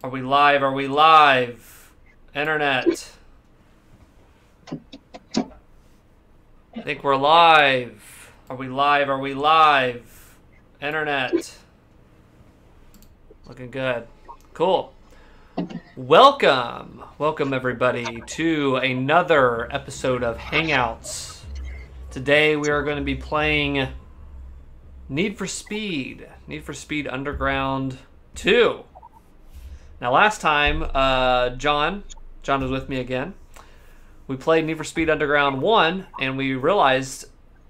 Are we live? Are we live? Internet. I think we're live. Are we live? Are we live? Internet. Looking good. Cool. Welcome. Welcome, everybody, to another episode of Hangouts. Today we are going to be playing Need for Speed. Need for Speed Underground 2. Now, last time, John was with me again. We played Need for Speed Underground 1, and we realized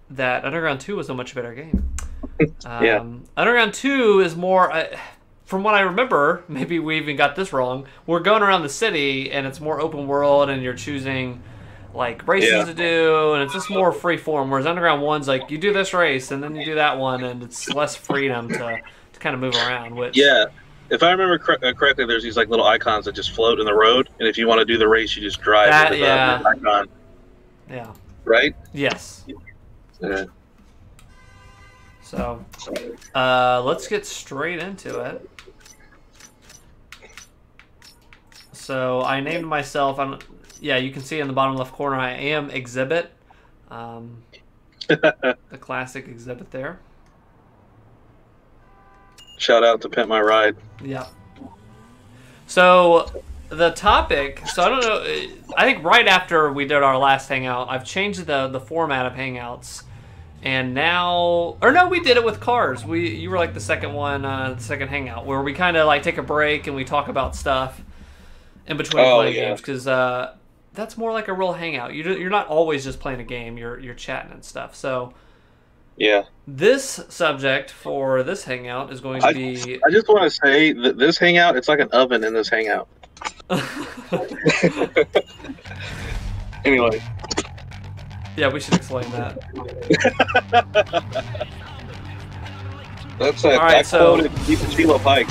that Underground 2 was a much better game. Yeah. Underground 2 is more, from what I remember, maybe we even got this wrong, we're going around the city, and it's more open world, and you're choosing, like, races to do, and it's just more free form, whereas Underground 1's like, you do this race, and then you do that one, and it's less freedom to kind of move around, which... Yeah. If I remember correctly, there's these like little icons that just float in the road, and if you want to do the race, you just drive over the icon. Yeah. Right? Yes. Yeah. So, let's get straight into it. So, I named myself, yeah, you can see in the bottom left corner, I am Exhibit. The classic Exhibit there. Shout out to Pimp My Ride. Yeah. So, the topic, so I don't know, I think right after we did our last Hangout, I've changed the format of Hangouts. And now, or no, we did it with cars. You were like the second one, the second Hangout, where we kind of like take a break and we talk about stuff in between playing games. Because that's more like a real Hangout. You're not always just playing a game, you're chatting and stuff. So, yeah. This subject for this Hangout is going to be... I just want to say that this Hangout, it's like an oven in this Hangout. Anyway. Yeah, we should explain that. That's that quoted Sheila Pike.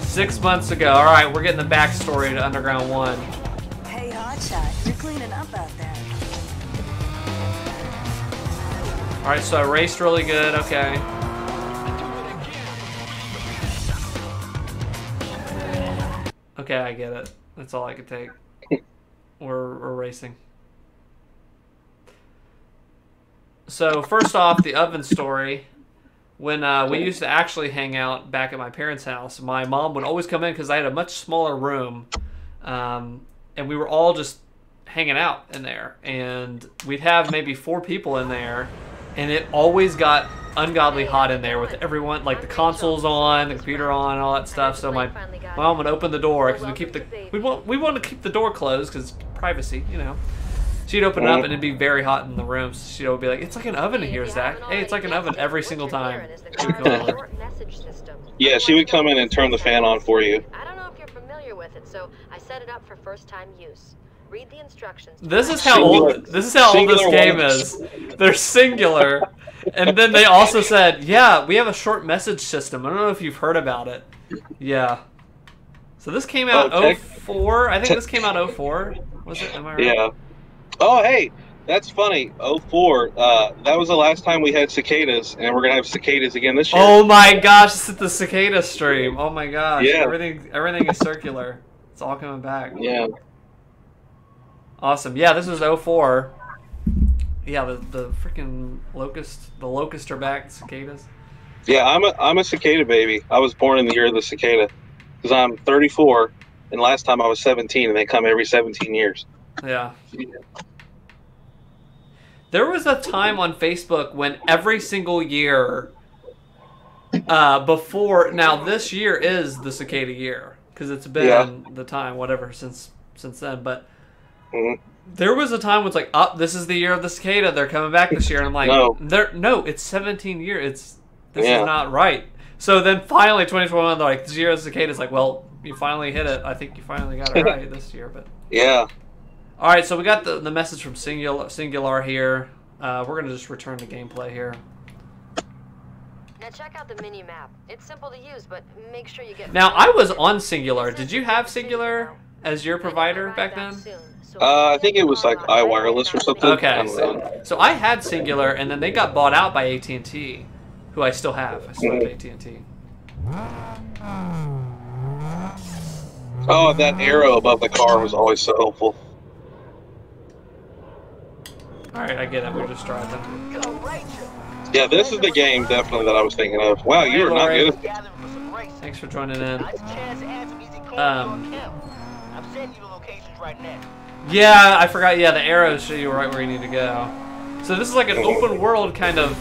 6 months ago. All right, we're getting the backstory to Underground 1. Hey, Hotshot, you're cleaning up out there. All right, so I raced really good. Okay. Okay, I get it. That's all I could take. We're racing. So first off, the oven story. When we used to actually hang out back at my parents' house, my mom would always come in because I had a much smaller room, and we were all just hanging out in there. And we'd have maybe 4 people in there. And it always got ungodly hot in there with everyone, like the consoles on, the computer on, and all that stuff. So my mom would open the door because we want to keep the door closed because privacy, you know. She'd open it up and it'd be very hot in the room. So she'd always be like, "It's like an oven in here, Zach. Hey, it's like an oven every single time." Yeah, she would come in and turn the fan on for you. I don't know if you're familiar with it, so I set it up for first-time use. Read the instructions. This is how old this game is. They're singular. And then they also said, yeah, we have a short message system. I don't know if you've heard about it. Yeah. So this came out 04. I think this came out 04. Was it? Am I right? Yeah. Oh, hey, that's funny. 04. That was the last time we had cicadas, and we're gonna have cicadas again this year. Oh my gosh, this is the cicada stream. Oh my gosh. Yeah. Everything is circular. It's all coming back. Yeah. Awesome. Yeah, this was 04. Yeah, the freaking locusts are back, cicadas. Yeah, I'm a cicada baby. I was born in the year of the cicada because I'm 34, and last time I was 17, and they come every 17 years. Yeah. There was a time on Facebook when every single year before, now this year is the cicada year because it's been the time, whatever, since then, but there was a time when it's like, this is the year of the cicada. They're coming back this year. And I'm like, no, it's 17 years. This is not right. So then finally, 2021, they're like, this year of the cicada. It's like, well, you finally hit it. I think you finally got it right this year. But yeah. All right, so we got the message from Singular here. We're going to just return to gameplay here. Now check out the mini map. It's simple to use, but make sure you get... Now, I was on Singular. Did you have Singular as your provider back then? I think it was like iWireless or something. Okay, so I had Singular, and then they got bought out by AT&T, who I still have. I still have AT&T. Oh, that arrow above the car was always so helpful. Alright, I get it. We're just driving. Yeah, this is the game definitely that I was thinking of. Wow, you are not Lori. good. Thanks for joining in. Yeah, I forgot. Yeah, the arrows show you right where you need to go. So this is like an open world kind of.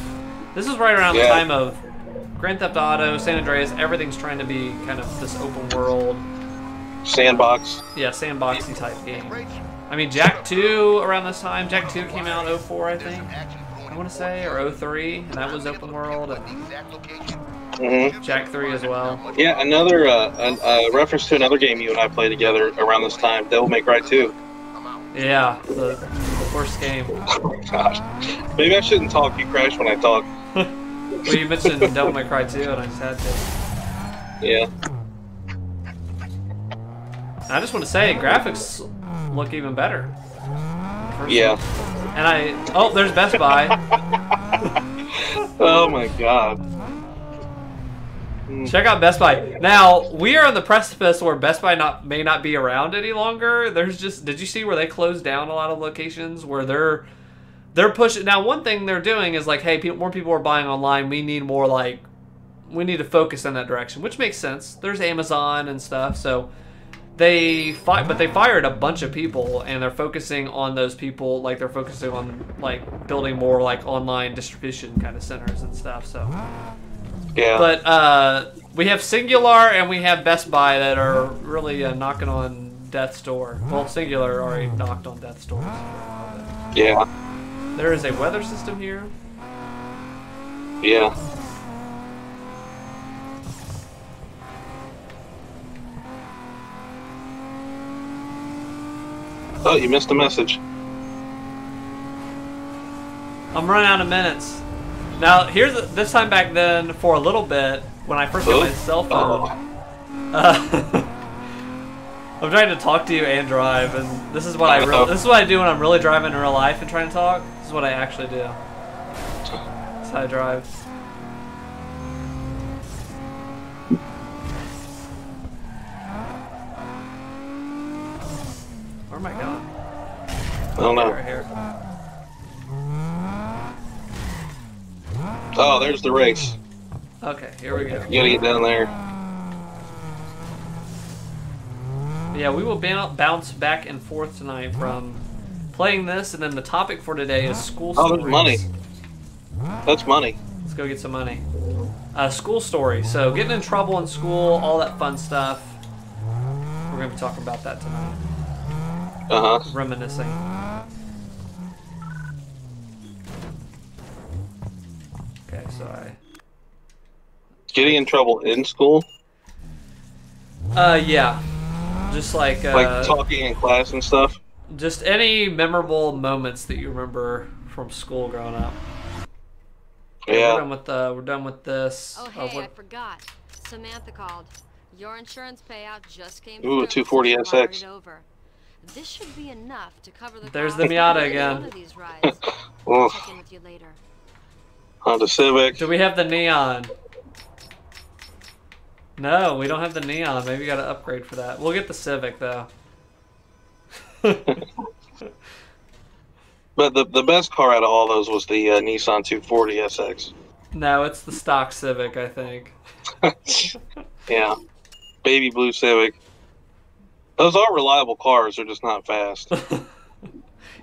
This is right around the time of Grand Theft Auto, San Andreas. Everything's trying to be kind of this open world. Sandbox. Yeah, sandboxy type game. I mean, Jak 2 around this time. Jak 2 came out in 04, I think. I want to say, or 03, and that was open world. And Jak 3 as well. Yeah, another reference to another game you and I played together around this time, Devil May Cry 2. Yeah, the worst game. Oh my gosh. Maybe I shouldn't talk. You crash when I talk. Well, you mentioned Devil May Cry 2, and I just had to. Yeah. I just want to say, graphics look even better. Yeah. And oh, there's Best Buy. Oh my god. Check out Best Buy. Now, we are on the precipice where Best Buy may not be around any longer. There's just, did you see where they closed down a lot of locations where they're pushing. Now, one thing they're doing is like, hey, more people are buying online. We need more we need to focus in that direction, which makes sense. There's Amazon and stuff, so they fired a bunch of people, and they're focusing on those people. Like, they're focusing on building more online distribution kind of centers and stuff. So yeah. But we have Singular and we have Best Buy that are really knocking on death's door. Well, Singular already knocked on death's door. Yeah. There is a weather system here. Yeah. Oh, you missed a message. I'm running out of minutes. Now, this time back then, for a little bit, when I first got my cell phone, I'm trying to talk to you and drive, and this is what this is what I do when I'm really driving in real life and trying to talk. This is what I actually do. That's how I drive. Where am I going? I don't know. Right here. Oh, there's the race. Okay, here we go. You gotta get down there. Yeah, we will bounce back and forth tonight from playing this, and then the topic for today is school stories. Oh, there's money. That's money. Let's go get some money. School stories. So getting in trouble in school, all that fun stuff. We're going to be talking about that tonight. Uh-huh. Reminiscing. Okay, so Getting in trouble in school? yeah. Just like talking in class and stuff? Just any memorable moments that you remember from school growing up. Yeah. We're done with this. Oh, hey, I forgot. Samantha called. Your insurance payout just came through. Ooh, 240 SX. Over. This should be enough to cover the There's the Miata again. One of these rides. Check in with you later. Honda Civic. Do we have the neon? No, we don't have the neon. Maybe we got to upgrade for that. We'll get the Civic though. But the best car out of all those was the Nissan 240 SX. No, it's the stock Civic, I think. Yeah. Baby blue Civic. Those are reliable cars, they're just not fast.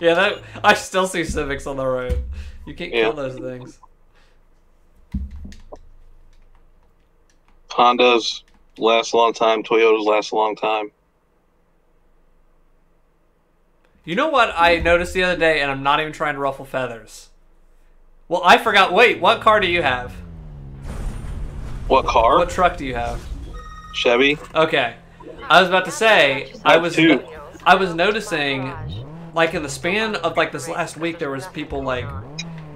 Yeah, I still see Civics on the road. You can't kill those things. Hondas last a long time, Toyotas last a long time. You know what I noticed the other day, and I'm not even trying to ruffle feathers. Well, I forgot. Wait, what car do you have? What car? What truck do you have? Chevy. Okay. I was about to say, I was noticing, like in the span of like this last week, there was people like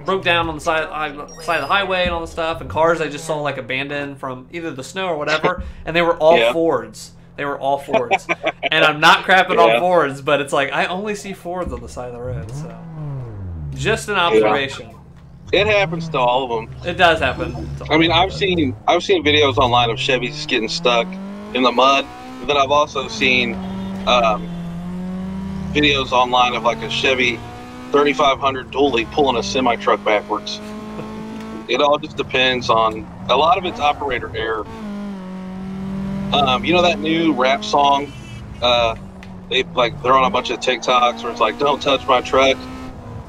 broke down on the side of the highway and all the stuff, and cars I just saw like abandoned from either the snow or whatever, and they were all Fords. They were all Fords. And I'm not crapping on Fords, but it's like I only see Fords on the side of the road, so just an observation. It happens to all of them. It does happen. I mean, I've seen videos online of Chevys getting stuck in the mud But then I've also seen videos online of like a Chevy 3500 dually pulling a semi truck backwards. It all just depends on, a lot of it's operator error. You know that new rap song? They're on a bunch of TikToks where it's like, "Don't touch my truck."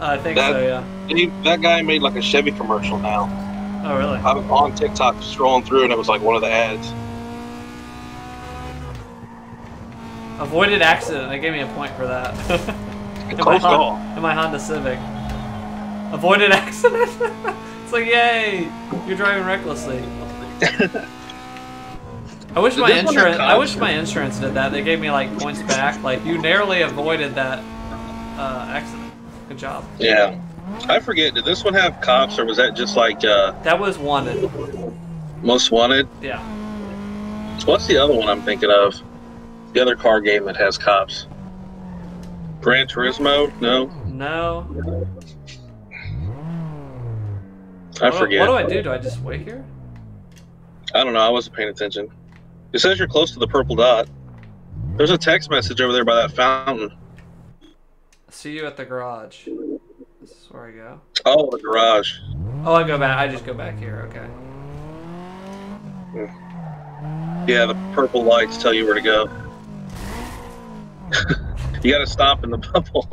I think so, yeah. That guy made like a Chevy commercial now. Oh, really? I was on TikTok scrolling through, and it was like one of the ads. Avoided accident. They gave me a point for that. Close call. In my Honda Civic. Avoided accident. It's like, yay! You're driving recklessly. I wish my insurance did that. They gave me like points back. Like, you narrowly avoided that accident. Good job. Yeah. I forget, did this one have cops, or was that just like that was wanted. Most Wanted? Yeah. What's the other one I'm thinking of? The other car game that has cops. Gran Turismo? No? No. I forget. What do I do? Do I just wait here? I don't know. I wasn't paying attention. It says you're close to the purple dot. There's a text message over there by that fountain. See you at the garage. This is where I go. Oh, the garage. Oh, I go back. I just go back here. Okay. Yeah, the purple lights tell you where to go. You gotta stop in the bubble.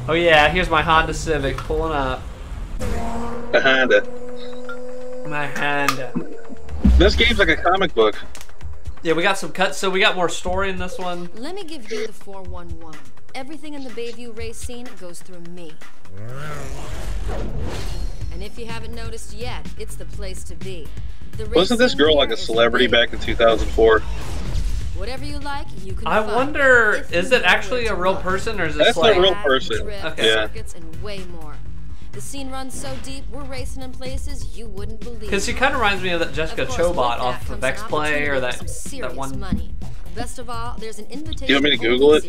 Oh yeah, here's my Honda Civic pulling up. Behind it. My Honda. This game's like a comic book. Yeah, we got some cuts, so we got more story in this one. Let me give you the 411. Everything in the Bayview race scene goes through me. And if you haven't noticed yet, it's the place to be. Wasn't this girl like a celebrity back in 2004? Whatever you like, you can I wonder, is it actually a real person, or is this That's like... a real person. Okay. Yeah. Circuits and way more. The scene runs so deep, we're racing in places you wouldn't believe. Because she kind of reminds me of that Jessica Chobot off of X Play, or that one. Money. Best of all, there's an invitation. Do you want me to Google it?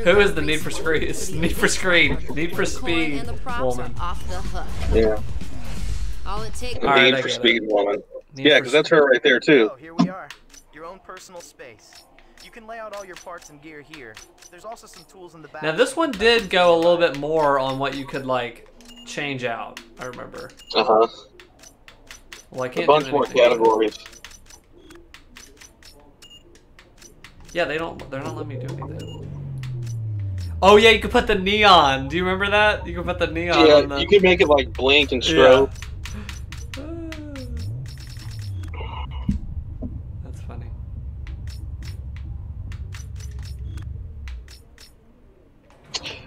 Who is the Need for Speed? Need for Speed woman. Off the hook. Yeah. All it takes. The Need for Speed woman. Yeah, because that's her right there too. Oh, here we are. Your own personal space. You can lay out all your parts and gear here. There's also some tools in the back. Now this one did go a little bit more on what you could like change out. I remember. Uh-huh. Well, I can't. A bunch more categories. Yeah, they're not letting me do anything. Oh yeah, you could put the neon. Do you remember that? You could put the neon on the... you could make it like blink and strobe. Yeah. That's funny.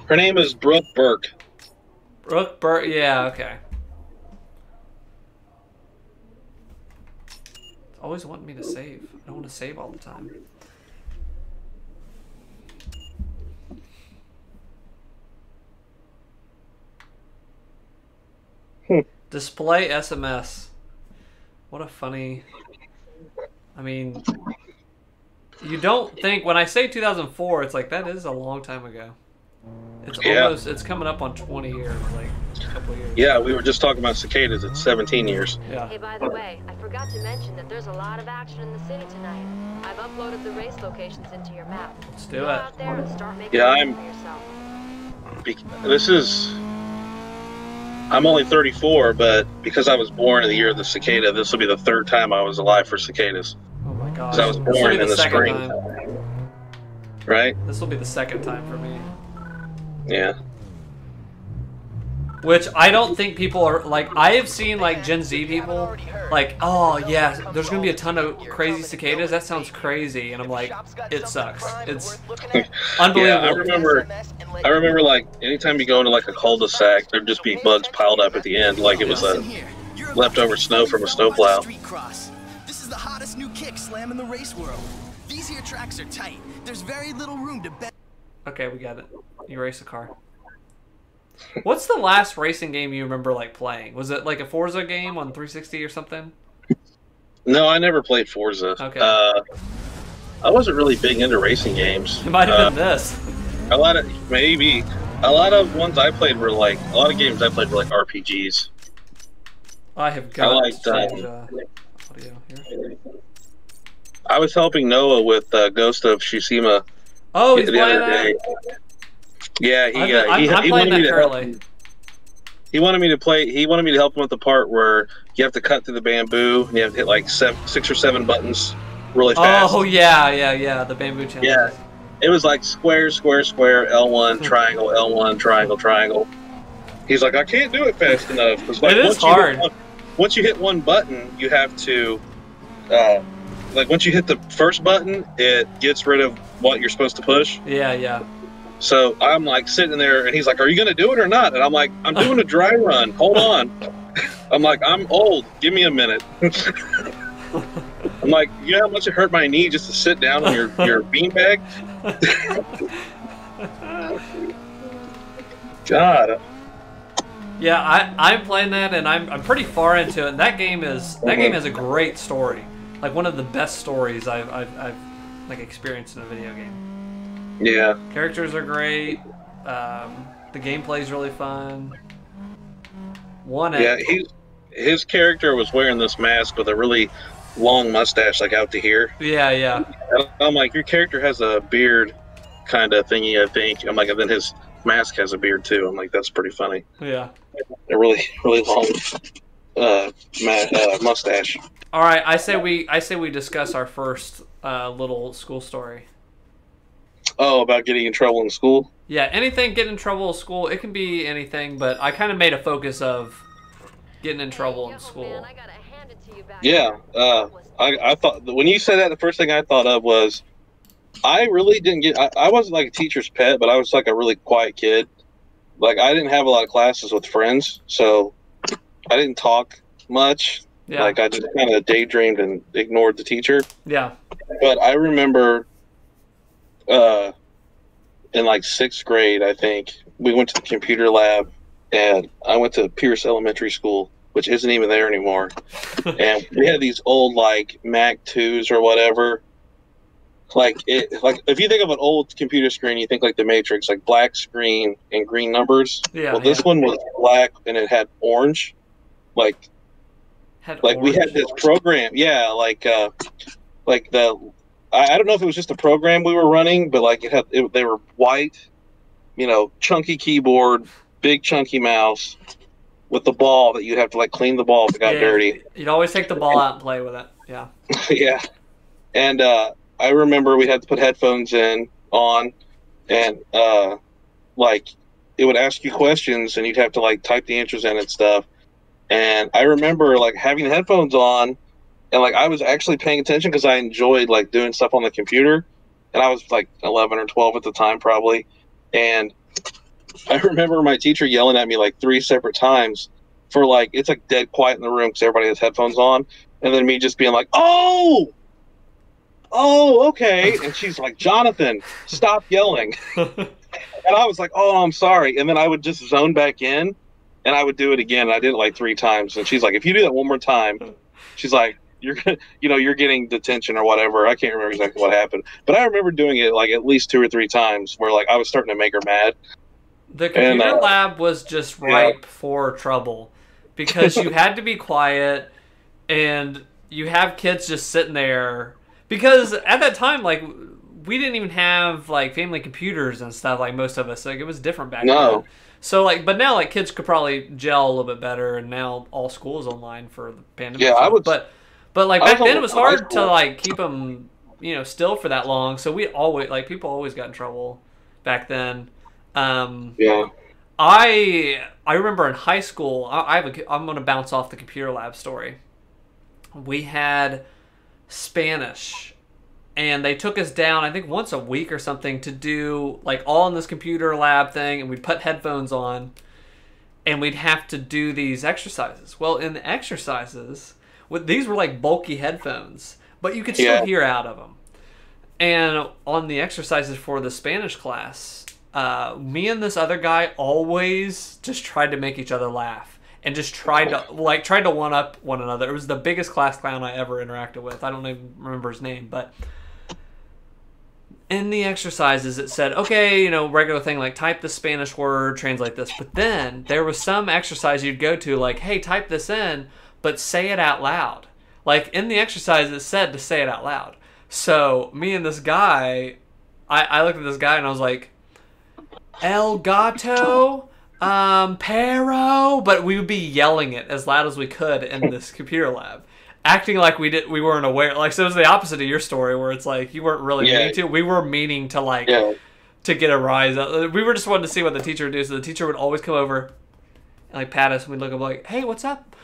Her name is Brooke Burke. Brooke Burke, yeah, okay. It's always wanting me to save. I don't want to save all the time. Display SMS. What a funny... I mean... You don't think... When I say 2004, it's like, that is a long time ago. It's almost... It's coming up on 20 years, like, a couple years. Yeah, we were just talking about cicadas. It's 17 years. Yeah. Hey, by the way, I forgot to mention that there's a lot of action in the city tonight. I've uploaded the race locations into your map. Let's do Go it. out there and start making Yeah, for yourself. This is... I'm only 34, but because I was born in the year of the cicada, this will be the third time I was alive for cicadas. Oh my gosh. Because I was born in the spring. Time. Right? This will be the second time for me. Yeah. Which I don't think people are like. I have seen like Gen Z people like, oh yeah, there's gonna be a ton of crazy cicadas. That sounds crazy, and I'm like, it sucks. It's unbelievable. Yeah, I remember like anytime you go into like a cul-de-sac, there'd just be bugs piled up at the end, like it was a leftover snow from a snowplow. This is the hottest new kick slam in the race world. These here tracks are tight. There's very little room to bet. Okay, we got it. You race a car. What's the last racing game you remember like playing? Was it like a Forza game on 360 or something? No, I never played Forza. Okay. I wasn't really big into racing games. It might have been this. A lot of ones I played were like a lot of games I played were like RPGs. I have got. I liked audio here. I was helping Noah with Ghost of Tsushima Oh, he's the playing other day. that? Yeah, I'm he playing wanted that me to help currently. him. He wanted me to play. He wanted me to help him with the part where you have to cut through the bamboo and you have to hit like 6 or 7 buttons really fast. Oh, yeah. The bamboo challenges. Yeah. It was like square, square, square, L1, triangle, L1, triangle, triangle. He's like, I can't do it fast enough. It's like It is hard. Once you hit one button, you have to, like once you hit the first button, it gets rid of what you're supposed to push. Yeah. So I'm like sitting there, and he's like, "Are you going to do it or not?" And I'm like, "I'm doing a dry run. Hold on." I'm like, "I'm old. Give me a minute." I'm like, "You know how much it hurt my knee just to sit down on your beanbag?" God. Yeah, I'm playing that, and I'm pretty far into it. And that game has a great story, like one of the best stories I've like experienced in a video game. Yeah. Characters are great. The gameplay's really fun. His character was wearing this mask with a really long mustache, like out to here. Yeah. And I'm like, your character has a beard kind of thingy, I think. I'm like, and then his mask has a beard too. I'm like, that's pretty funny. Yeah. A really, really long mustache. All right, I say we discuss our first little school story. Oh, about getting in trouble in school? Yeah, anything getting in trouble in school. It can be anything, but I kind of made a focus of getting in trouble in school. Man, I gotta hand it to you back Yeah. there. I thought, when you said that, the first thing I thought of was, I really didn't get, I wasn't like a teacher's pet, but I was like a really quiet kid. Like, I didn't have a lot of classes with friends, so I didn't talk much. Yeah. Like, I just kind of daydreamed and ignored the teacher. Yeah. But I remember in like 6th grade, I think, we went to the computer lab, and I went to Pierce Elementary School, which isn't even there anymore. And we had these old like Mac 2s or whatever. Like if you think of an old computer screen, you think like the Matrix, like black screen and green numbers. Yeah. Well, this one was black and it had orange. We had this program. Yeah, like the. I don't know if it was just a program we were running, but like they were white, chunky keyboard, big chunky mouse, with the ball that you'd have to like clean the ball if it got dirty. You'd always take the ball out and play with it. Yeah. Yeah, and I remember we had to put headphones on, and like it would ask you questions, and you'd have to like type the answers in and stuff. And I remember like having the headphones on. And like I was actually paying attention because I enjoyed like doing stuff on the computer, and I was like 11 or 12 at the time probably. And I remember my teacher yelling at me like 3 separate times for like it's like dead quiet in the room because everybody has headphones on, and then me just being like, oh, okay. And she's like, Jonathan, stop yelling. And I was like, oh, I'm sorry. And then I would just zone back in, and I would do it again. And I did it like 3 times, and she's like, if you do that one more time, she's like, you're getting detention or whatever. I can't remember exactly what happened, but I remember doing it like at least 2 or 3 times where like I was starting to make her mad. The computer lab was just ripe for trouble because you had to be quiet and you have kids just sitting there because at that time, like we didn't even have like family computers and stuff like most of us. Like it was different back then. So like, but now like kids could probably gel a little bit better, and now all school is online for the pandemic. Yeah, But like back then it was hard to like keep them, still for that long. So we always people always got in trouble back then. Yeah. I remember in high school. I'm gonna bounce off the computer lab story. We had Spanish, and they took us down I think once a week or something to do like all in this computer lab thing, and we'd put headphones on, and we'd have to do these exercises. Well, in the exercises. These were like bulky headphones, but you could still hear out of them. And on the exercises for the Spanish class, me and this other guy always just tried to make each other laugh and just tried to one up one another. It was the biggest class clown I ever interacted with. I don't even remember his name, but in the exercises it said, okay, regular thing like type the Spanish word, translate this. But then there was some exercise you'd go to like, hey, type this in, but say it out loud. Like, in the exercise, it said to say it out loud. So, me and this guy, I looked at this guy and I was like, El Gato, Pero, but we would be yelling it as loud as we could in this computer lab, acting like we weren't aware. Like, so it was the opposite of your story, where it's like you weren't really meaning to. We were meaning to, like, to get a rise up. We were just wanting to see what the teacher would do. So the teacher would always come over and, like, pat us, and we'd look up like, hey, what's up?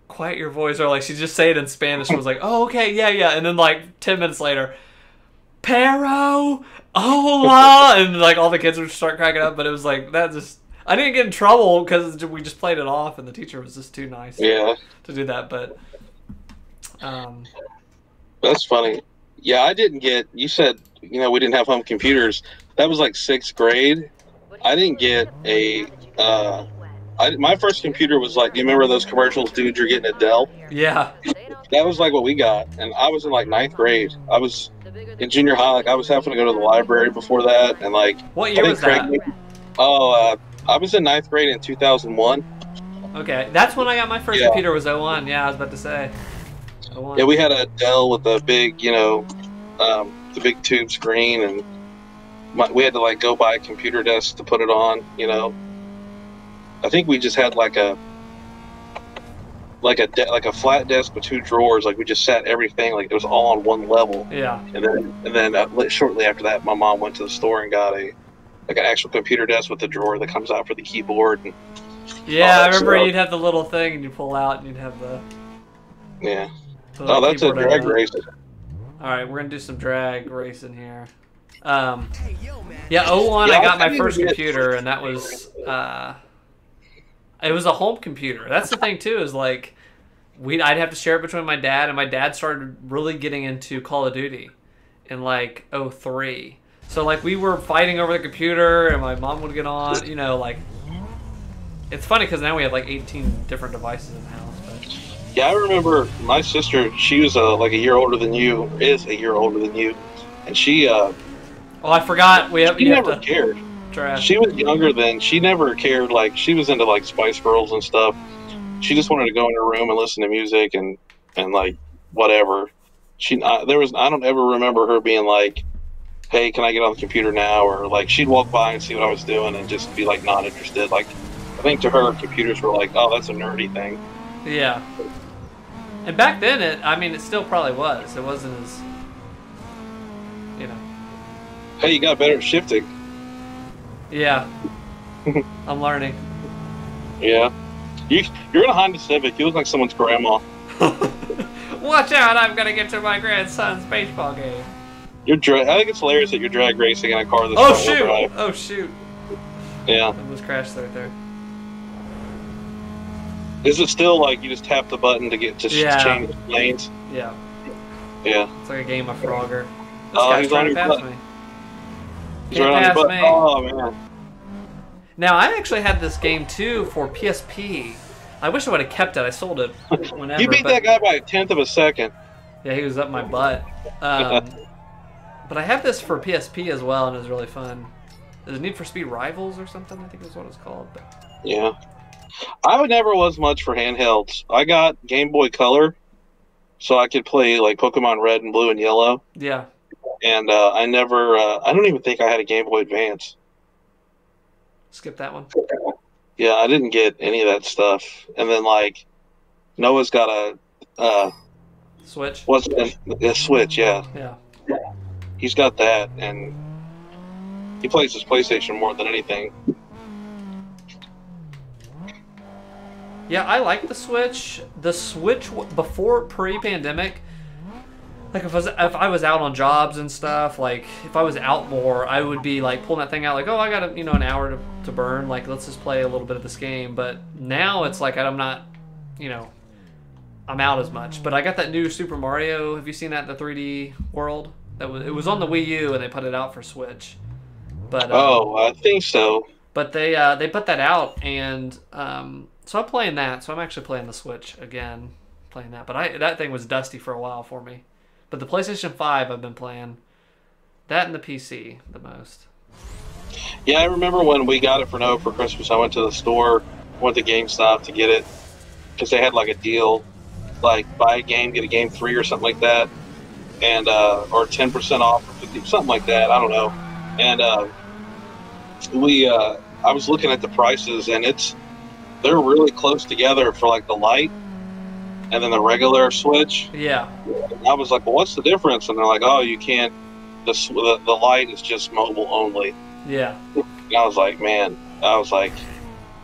Quiet your voice. Or, like, she'd just say it in Spanish and was like, oh, okay, yeah. And then, like, 10 minutes later, Pero, hola, and, like, all the kids would start cracking up. But it was like, that just, I didn't get in trouble because we just played it off, and the teacher was just too nice to do that. But that's funny. Yeah, I didn't get, you said, you know, we didn't have home computers. That was like 6th grade. I didn't get a, my first computer was like, do you remember those commercials, dude, you're getting a Dell? yeah. That was like what we got. And I was in like 9th grade. I was in junior high. Like, I was having to go to the library before that. And, like, What year was that? I was in 9th grade in 2001. Okay, that's when I got my first computer, was 01. Yeah, I was about to say. 01. Yeah, we had a Dell with a big, you know, the big tube screen, and we had to, like, go buy a computer desk to put it on, you know. I think we just had like a flat desk with 2 drawers. Like, we just sat everything, like, it was all on one level. Yeah. And then shortly after that, my mom went to the store and got an actual computer desk with a drawer that comes out for the keyboard. And yeah, I remember you'd have the little thing and you pull out and you'd have the. Yeah. Oh, that's a drag race. All right, we're gonna do some drag racing here. Hey, yo, man. Yeah, 01, I got my first computer, and that was it was a home computer. That's the thing too, is like I'd have to share it between my dad, and my dad started really getting into Call of Duty in like 03. So, like, we were fighting over the computer, and my mom would get on, you know, like, it's funny because now we have like 18 different devices in the house. But yeah, I remember my sister, she was like a year older than you, is a year older than you, and she oh, I forgot, she never cared. Trash. She was younger than, she never cared, like, she was into, like, Spice Girls and stuff. She just wanted to go in her room and listen to music and like, whatever. I don't ever remember her being like, hey, can I get on the computer now? Or, like, she'd walk by and see what I was doing and just be, like, not interested. Like, I think to her, computers were like, oh, that's a nerdy thing. Yeah. And back then, it still probably was. It wasn't as, you know. Hey, you got better at shifting. Yeah. I'm learning. Yeah. You're in a Honda Civic. You look like someone's grandma. Watch out, I'm going to get to my grandson's baseball game. I think it's hilarious that you're drag racing in a car that's front-wheel drive. Oh, shoot. Yeah. I almost crashed right there. Is it still like you just tap the button to change lanes? Yeah. Yeah. It's like a game of Frogger. This Oh, guy's he's trying on to your pass butt. me. He's Can't right on your pass butt. me. Oh, man. Now, I actually had this game, too, for PSP. I wish I would have kept it. I sold it whenever. You beat that guy by 1/10 of a second. Yeah, he was up my butt. But I have this for PSP as well, and it was really fun. Is it Need for Speed Rivals or something? I think is what it's called. But... Yeah. I never was much for handhelds. I got Game Boy Color, so I could play like Pokemon Red and Blue and Yellow. Yeah. And I never, I don't even think I had a Game Boy Advance. Skip that one. Yeah, I didn't get any of that stuff. And then, like, Noah's got a Switch? A Switch, yeah. Yeah. He's got that, and he plays his PlayStation more than anything. Yeah, I like the Switch. The Switch, before pre-pandemic, like if I was out on jobs and stuff, like if I was out more, I would be like pulling that thing out, like, oh, I got an hour to burn. Like, let's just play a little bit of this game. But now it's like I'm not, I'm out as much. But I got that new Super Mario. Have you seen that, the 3D World? It was on the Wii U and they put it out for Switch. But I think so. But they put that out, and so I'm playing that. So I'm actually playing the Switch again, playing that. But that thing was dusty for a while for me. But the PlayStation 5 I've been playing. That and the PC the most. Yeah, I remember when we got it for Noah for Christmas, I went to the store, went to GameStop to get it, because they had like a deal. like buy a game, get a game free or something like that, and or 10% off, or 50, something like that. I don't know. And I was looking at the prices, and they're really close together for like the Lite and then the regular Switch. Yeah. And I was like, well, what's the difference? And they're like, oh, you can't. The Lite is just mobile only. Yeah. And I was like, man,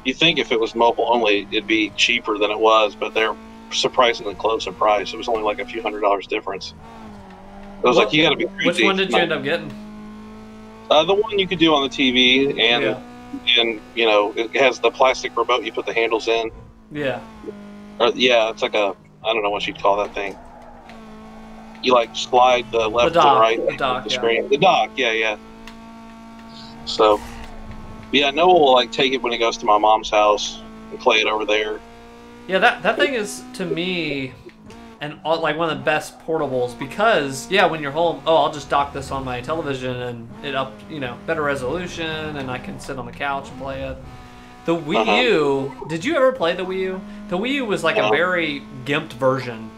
you think if it was mobile only, it'd be cheaper than it was, but they're surprisingly close in price. It was only like a few $100s difference. I was like, you got to be crazy. Which one did you end up getting? The one you could do on the TV, and you know, it has the plastic remote you put the handles in. Yeah. Yeah, it's like I don't know what you'd call that thing. You like slide the left dock, and right the dock, the screen. The dock, yeah. So, yeah, Noah will like take it when he goes to my mom's house and play it over there. Yeah, that thing is to me, and like one of the best portables because when you're home, I'll just dock this on my television and it up, better resolution, and I can sit on the couch and play it. The Wii U, did you ever play the Wii U? The Wii U was like a very gimped version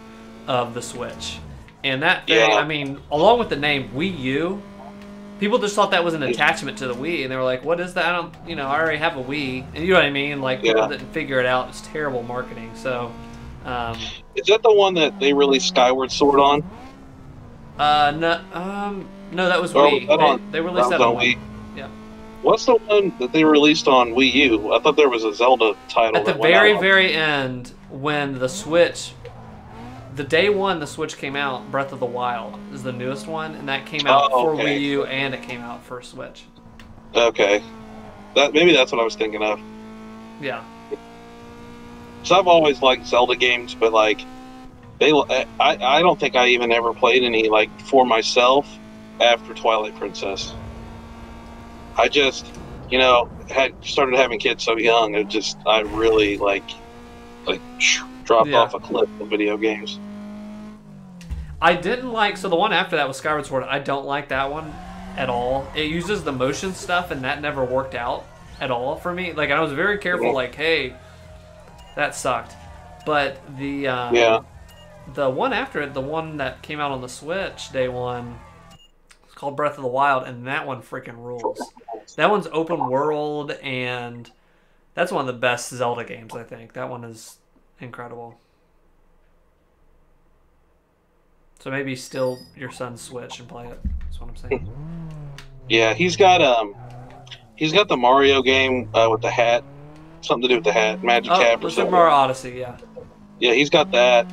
of the Switch. And that thing, I mean, along with the name Wii U, people just thought that was an attachment to the Wii, and they were like, what is that? I already have a Wii. And you know what I mean? Like, people didn't figure it out. It's terrible marketing. So, is that the one that they released Skyward Sword on? No, that was Wii. They released that on Wii. Yeah. What's the one that they released on Wii U? I thought there was a Zelda title. At the very end, when the Switch, the day one the Switch came out, Breath of the Wild is the newest one, and that came out for Wii U and it came out for Switch. Okay, maybe that's what I was thinking of. Yeah. So I've always liked Zelda games, but like I don't think I even ever played any like for myself after Twilight Princess. I just, had started having kids so young. I really dropped off a cliff of video games. I didn't like, so the one after that was Skyward Sword. I don't like that one at all. It uses the motion stuff, and that never worked out at all for me. Like, I was very careful, like, hey, that sucked. But the one after it, the one that came out on the Switch day one, it's called Breath of the Wild, and that one freaking rules. That one's open world, and that's one of the best Zelda games, I think. That one is incredible. So maybe steal your son's Switch and play it. That's what I'm saying. Yeah, he's got the Mario game with the hat, something to do with the hat, Magic Cap or something. Super Mario Odyssey, yeah. Yeah, he's got that.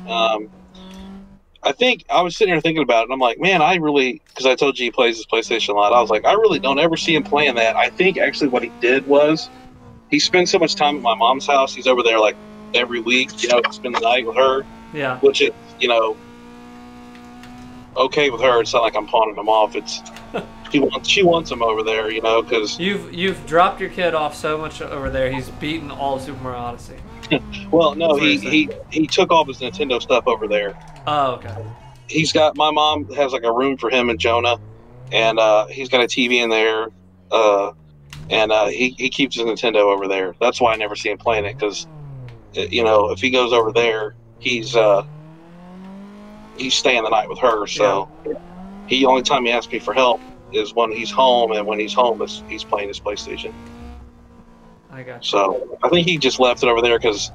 I think I was sitting here thinking about it, and I'm like, man, because I told you he plays his PlayStation a lot. I was like, I really don't ever see him playing that. I think actually what he did was he spends so much time at my mom's house. He's over there like every week, spend the night with her. Yeah. Which is, okay with her. It's not like I'm pawning him off. It's she wants him over there, because you've dropped your kid off so much over there. He's beaten all of Super Mario Odyssey. Well, no, he took all of his Nintendo stuff over there. Oh, okay. My mom has like a room for him and Jonah, and he's got a TV in there, and he keeps his Nintendo over there. That's why I never see him playing it, because if he goes over there, he's staying the night with her. So the only time he asks me for help is when he's home, and when he's home, he's playing his PlayStation. I got you. So I think he just left it over there because,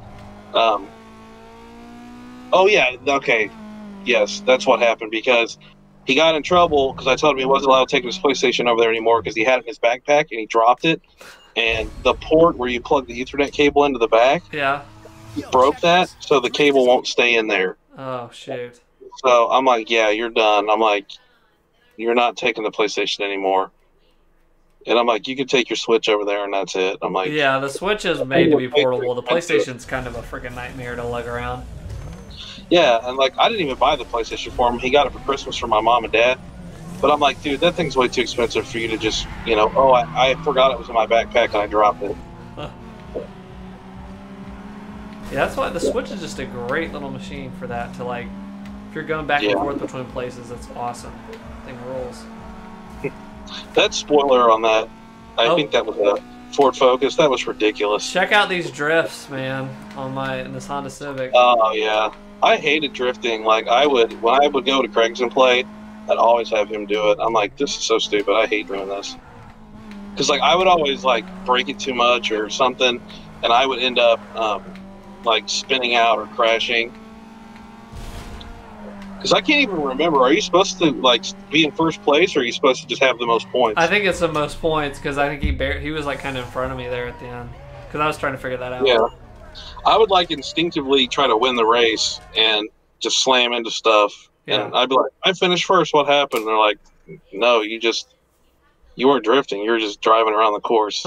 yes, that's what happened, because he got in trouble because I told him he wasn't allowed to take his PlayStation over there anymore because he had it in his backpack and he dropped it, and the port where you plug the Ethernet cable into the back, broke that, so the cable won't stay in there. Oh shoot! So I'm like, yeah, you're done. I'm like, you're not taking the PlayStation anymore. And I'm like, you can take your Switch over there, and that's it. I'm like, yeah, the Switch is made to be portable. The PlayStation's kind of a freaking nightmare to lug around. Yeah, and like, I didn't even buy the PlayStation for him. He got it for Christmas from my mom and dad. But I'm like, dude, that thing's way too expensive for you to just, I forgot it was in my backpack and I dropped it. Huh. Yeah, that's why the Switch is just a great little machine for that. To like, if you're going back and forth between places, that's awesome. Thing rules. That spoiler on that, I think that was a Ford Focus. That was ridiculous. Check out these drifts, man, in this Honda Civic. Oh yeah, I hated drifting. Like when I would go to Craig's and play, I'd always have him do it. I'm like, this is so stupid. I hate doing this. Because like I would always like break it too much or something, and I would end up like spinning out or crashing. Because I can't even remember. Are you supposed to like be in first place, or are you supposed to just have the most points? I think it's the most points because I think he was like kind of in front of me there at the end because I was trying to figure that out. Yeah, I would like instinctively try to win the race and just slam into stuff. Yeah. And I'd be like, I finished first. What happened? And they're like, no, you weren't drifting. You were just driving around the course.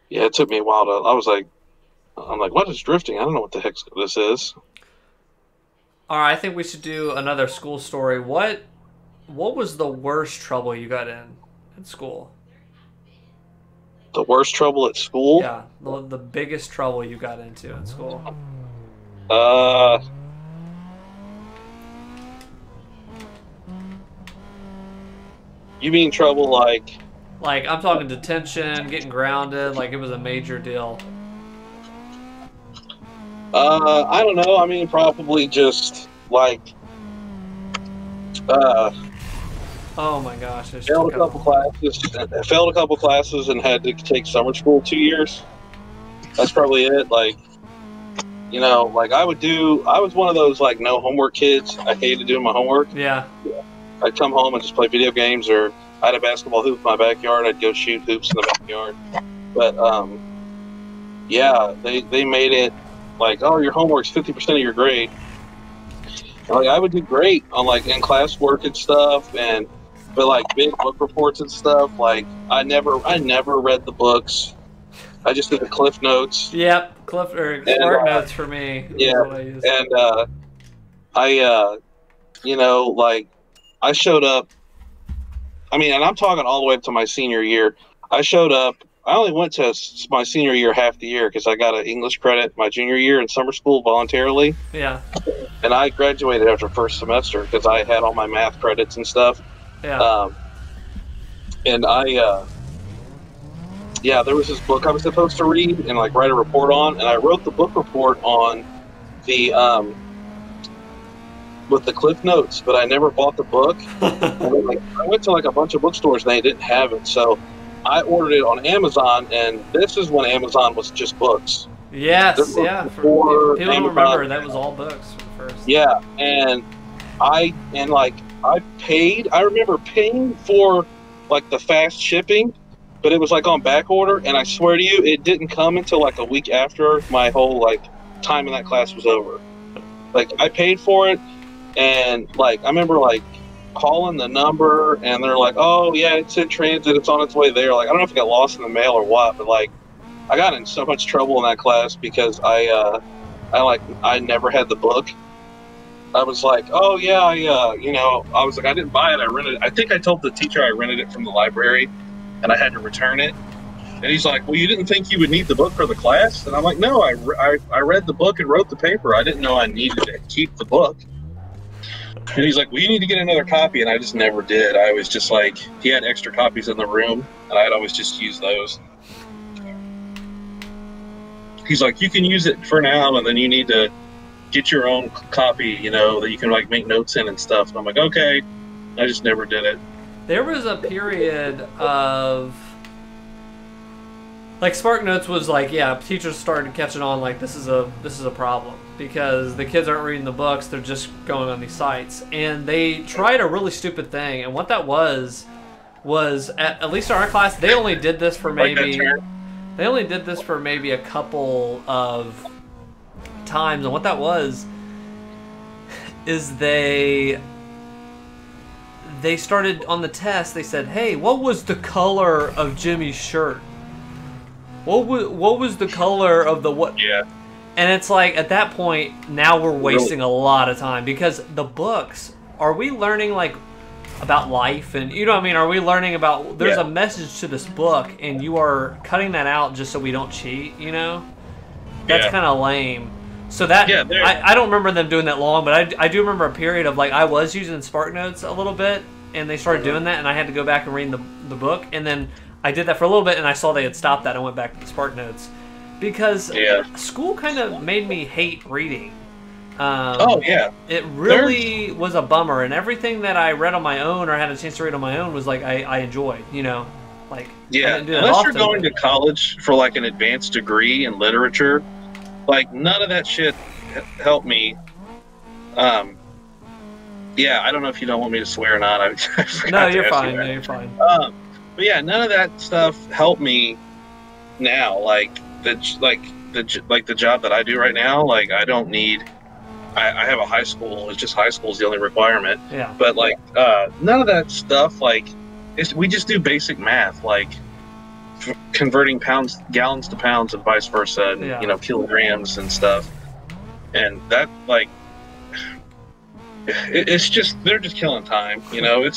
Yeah, it took me a while to. I'm like, what is drifting? I don't know what the heck this is. All right, I think we should do another school story. What was the worst trouble you got in school? The worst trouble at school? Yeah, the biggest trouble you got into in school. You mean trouble like? Like I'm talking detention, getting grounded. Like it was a major deal. I don't know. I mean, probably just like. Oh my gosh! Failed a couple classes and had to take summer school 2 years. That's probably it. Like, you know, like I was one of those like no homework kids. I hated doing my homework. Yeah. I'd come home and just play video games, or I had a basketball hoop in my backyard. I'd go shoot hoops in the backyard. But yeah, they made it like, oh, your homework's 50% of your grade. And, like I would do great on like in class work and stuff, but like big book reports and stuff, like I never read the books. I just did the Cliff Notes. Yep, Spark Notes for me. Yeah, and I you know, like I showed up. I mean, and I'm talking all the way up to my senior year. I showed up. I only went to my senior year half the year because I got an English credit my junior year in summer school voluntarily. Yeah. And I graduated after first semester because I had all my math credits and stuff. Yeah. And yeah, there was this book I was supposed to read and like write a report on, and I wrote the book report on the with the Cliff Notes, but I never bought the book. And then, like, I went to like a bunch of bookstores and they didn't have it, so I ordered it on Amazon. And this is when Amazon was just books. Yes, yeah. People don't remember that was all books for the first. Yeah, and I paid. I remember paying for like the fast shipping, but it was like on back order, and I swear to you, it didn't come until like a week after my whole like time in that class was over. Like I paid for it, and like I remember like calling the number, and they're like, "Oh yeah, it's in transit. It's on its way there." Like I don't know if it got lost in the mail or what, but like I got in so much trouble in that class because I never had the book. I was like, oh yeah, I was like, I didn't buy it. I rented it. I think I told the teacher I rented it from the library, and I had to return it. And he's like, well, you didn't think you would need the book for the class? And I'm like, no, I read the book and wrote the paper. I didn't know I needed to keep the book. And he's like, well, you need to get another copy. And I just never did. I was just like, he had extra copies in the room, and I'd always just use those. He's like, you can use it for now, and then you need to get your own copy, that you can like make notes in and stuff. And I'm like, okay. I just never did it. There was a period of like Spark Notes was like, yeah, teachers started catching on like this is a problem because the kids aren't reading the books, they're just going on these sites. And they tried a really stupid thing, and what that was at least in our class, they only did this for maybe a couple of times, and what that was is they started on the test. They said, "Hey, what was the color of Jimmy's shirt? What was the color of the what?" Yeah. And it's like at that point, now we're wasting a lot of time because the books. Are we learning like about life and what I mean? Are we learning about? There's a message to this book, and you are cutting that out just so we don't cheat. That's kind of lame. So that I don't remember them doing that long, but I do remember a period of like I was using Spark Notes a little bit, and they started doing that, and I had to go back and read the book, and then I did that for a little bit, and I saw they had stopped that. I went back to the Spark Notes, because Yeah. school kind of made me hate reading. Oh yeah. It really was a bummer, and everything that I read on my own or had a chance to read on my own was like I enjoyed, you know, like I Yeah. didn't do that Unless often, you're going but- to college for like an advanced degree in literature, like none of that shit helped me. Yeah, I don't know if you don't want me to swear or not. I forgot No, to you're ask fine. you No, that. you're fine. But yeah, none of that stuff helped me now. Like the job that I do right now. Like I don't need. I have a high school. It's just high school is the only requirement. Yeah. But like none of that stuff. Like we just do basic math. Like converting gallons to pounds, and vice versa, and Yeah. you know, kilograms and stuff. And that like. It's just they're just killing time, you know.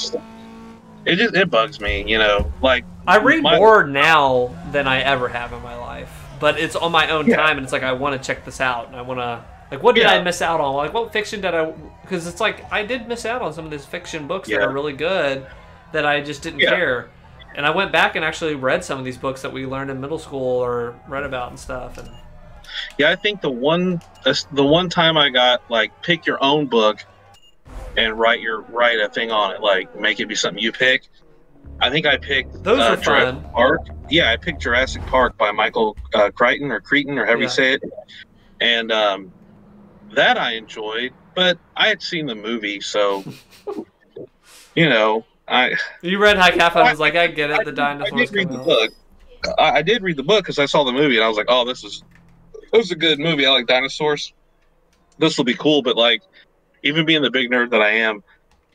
It bugs me, you know. Like I read more now than I ever have in my life, but it's on my own time, and it's like I want to check this out, and I want to like, what did I miss out on? Like, what fiction did I? Because it's like I did miss out on some of these fiction books that are really good that I just didn't care, and I went back and actually read some of these books that we learned in middle school or read about and stuff. And yeah, I think the one time I got like pick your own book and write a thing on it, like make it be something you pick. I think I picked those are Jurassic fun. Park. Yeah, I picked Jurassic Park by Michael Crichton or however you say it, and that I enjoyed. But I had seen the movie, so you know, You read High Cafe and was like, I get it. The I dinosaurs did read come the out. book. I did read the book because I saw the movie and I was like, oh, this was a good movie. I like dinosaurs. This will be cool. But like, even being the big nerd that I am,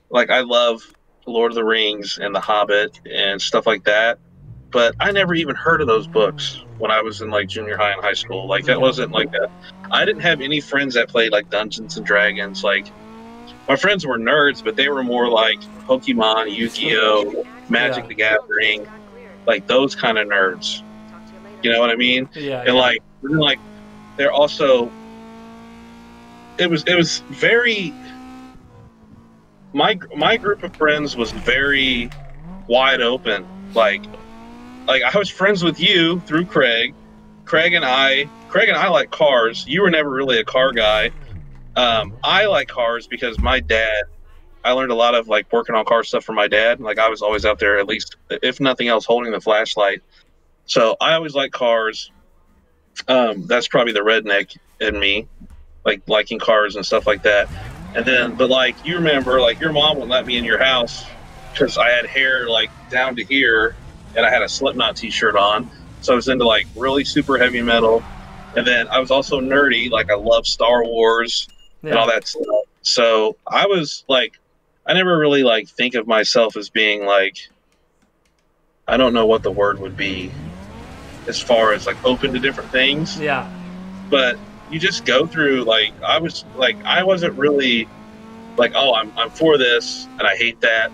like I love Lord of the Rings and The Hobbit and stuff like that. But I never even heard of those books when I was in like junior high and high school. Like that wasn't like I didn't have any friends that played like Dungeons and Dragons. Like my friends were nerds, but they were more like Pokemon, Yu-Gi-Oh, Magic the Gathering, like those kind of nerds. You know what I mean? Yeah. And like they're also it was very my group of friends was very wide open. Like I was friends with you through Craig. Craig and I like cars. You were never really a car guy. I like cars because my dad, I learned a lot of like working on car stuff from my dad. Like I was always out there, at least if nothing else, holding the flashlight. So I always like cars. That's probably the redneck in me, like liking cars and stuff like that. And then, but like you remember, like your mom wouldn't let me in your house because I had hair like down to here, and I had a Slipknot T-shirt on. So I was into like really super heavy metal, and then I was also nerdy. Like I love Star Wars and all that stuff. So I was like, I never really like think of myself as being like, I don't know what the word would be as far as like open to different things. Yeah. But you just go through like I wasn't really like, oh, I'm for this and I hate that.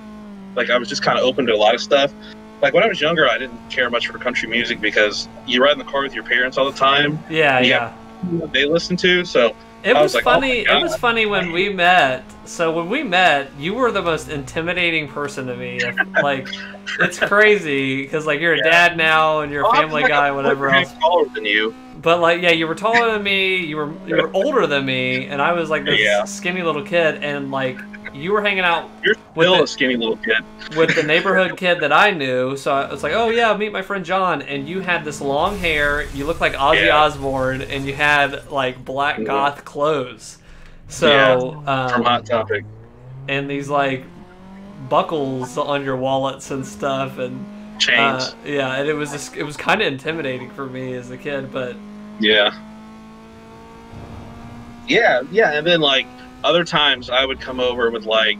Like I was just kind of open to a lot of stuff. Like when I was younger, I didn't care much for country music because you ride in the car with your parents all the time. Yeah. What they listen to, so it was like, funny. oh it was funny when we met. So when we met, you were the most intimidating person to me. Like, it's crazy because like you're a dad now and you're a family guy, whatever else. Taller than you. But like, yeah, you were taller than me. You were older than me, and I was like this skinny little kid. And like, you were hanging out. You're still a skinny little kid. With the neighborhood kid that I knew. So I was like, oh yeah, meet my friend John. And you had this long hair. You looked like Ozzy Osbourne, and you had like black goth clothes. So from Hot Topic. And these like buckles on your wallets and stuff, and chains. And it was kind of intimidating for me as a kid, but yeah. And then like other times I would come over with like,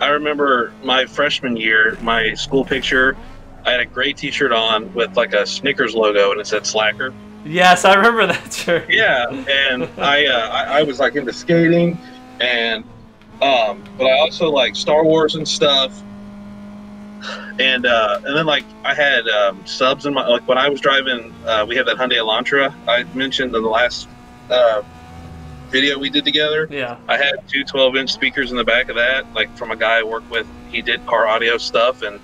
I remember my freshman year, my school picture, I had a gray T-shirt on with like a Snickers logo and it said Slacker. Yes, I remember that shirt. Yeah, and I was like into skating, and but I also like Star Wars and stuff, and then like I had subs in my, like when I was driving, we had that Hyundai Elantra I mentioned in the last video we did together. Yeah, I had two 12-inch speakers in the back of that, like from a guy I worked with. He did car audio stuff, and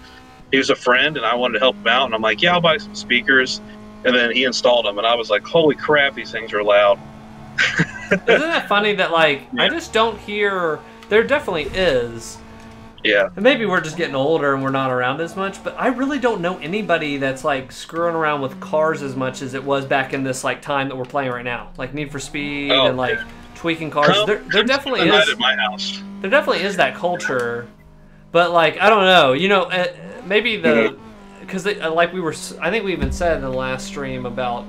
he was a friend, and I wanted to help him out, and I'm like, yeah, I'll buy some speakers. and then he installed them, and I was like, holy crap, these things are loud. Isn't that funny that, like, I just don't hear... There definitely is. Yeah. And maybe we're just getting older and we're not around as much, but I really don't know anybody that's, like, screwing around with cars as much as it was back in this, like, time that we're playing right now. Like, Need for Speed and, like, tweaking cars. There definitely is... At my house. There definitely is that culture. But, like, I don't know. You know, maybe the... Because, like, I think we even said in the last stream about,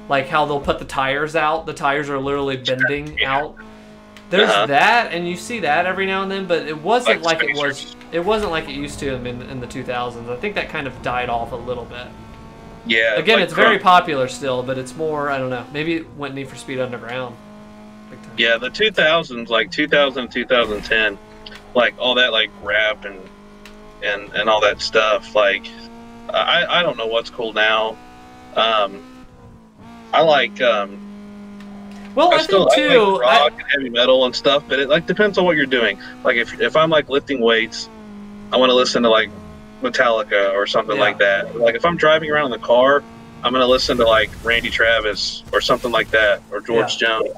like, how they'll put the tires out. The tires are literally bending out. There's that, and you see that every now and then, but it wasn't like it was. It wasn't like it used to in the 2000s. I think that kind of died off a little bit. Yeah. Again, like it's very popular still, but it's more. I don't know. Maybe it went Need for Speed Underground. Big time. Yeah, the 2000s, like 2000, 2010, like all that, like rap and all that stuff. Like, I don't know what's cool now. I like. Well, I still think too. like rock and heavy metal and stuff, but it like depends on what you're doing. Like if I'm like lifting weights, I want to listen to like Metallica or something like that. Like if I'm driving around in the car, I'm gonna listen to like Randy Travis or something like that, or George Jones.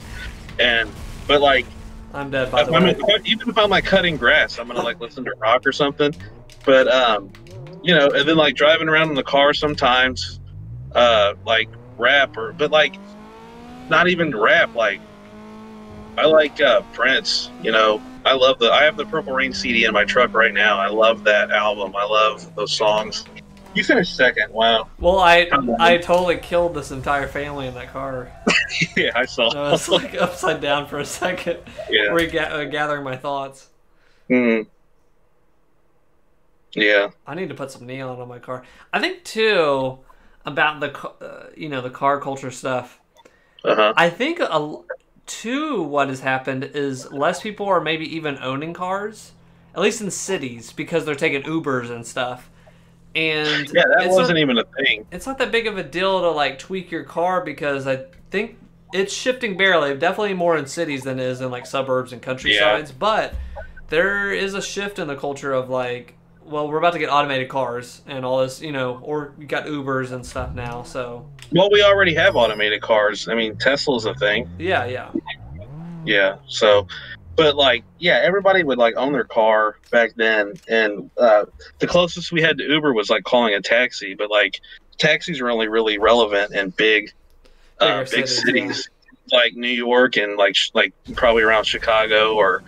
But like I'm dead by the way. Even if I'm like cutting grass, I'm gonna like listen to rock or something. But you know, and then like driving around in the car sometimes, like rap but like. Not even rap, like I like Prince, you know. I have the Purple Rain CD in my truck right now. I love that album. I love those songs. You finished second, wow. Well, I totally killed this entire family in that car. Yeah, I saw. I was like upside down for a second. Yeah. Gathering my thoughts. Yeah. I need to put some neon on my car. I think too about the the car culture stuff. I think too what has happened is less people are maybe even owning cars, at least in cities, because they're taking Ubers and stuff. And yeah, that wasn't even a thing. It's not that big of a deal to like tweak your car because I think it's shifting barely, definitely more in cities than it is in like suburbs and countrysides. Yeah. But there is a shift in the culture of like, well, we're about to get automated cars and all this, you know, or you got Ubers and stuff now, so. Well, we already have automated cars. I mean, Tesla's a thing. Yeah. Yeah, so, but like, yeah, everybody would like own their car back then, and the closest we had to Uber was like calling a taxi, but like, taxis are only really relevant in big cities like New York and like probably around Chicago or,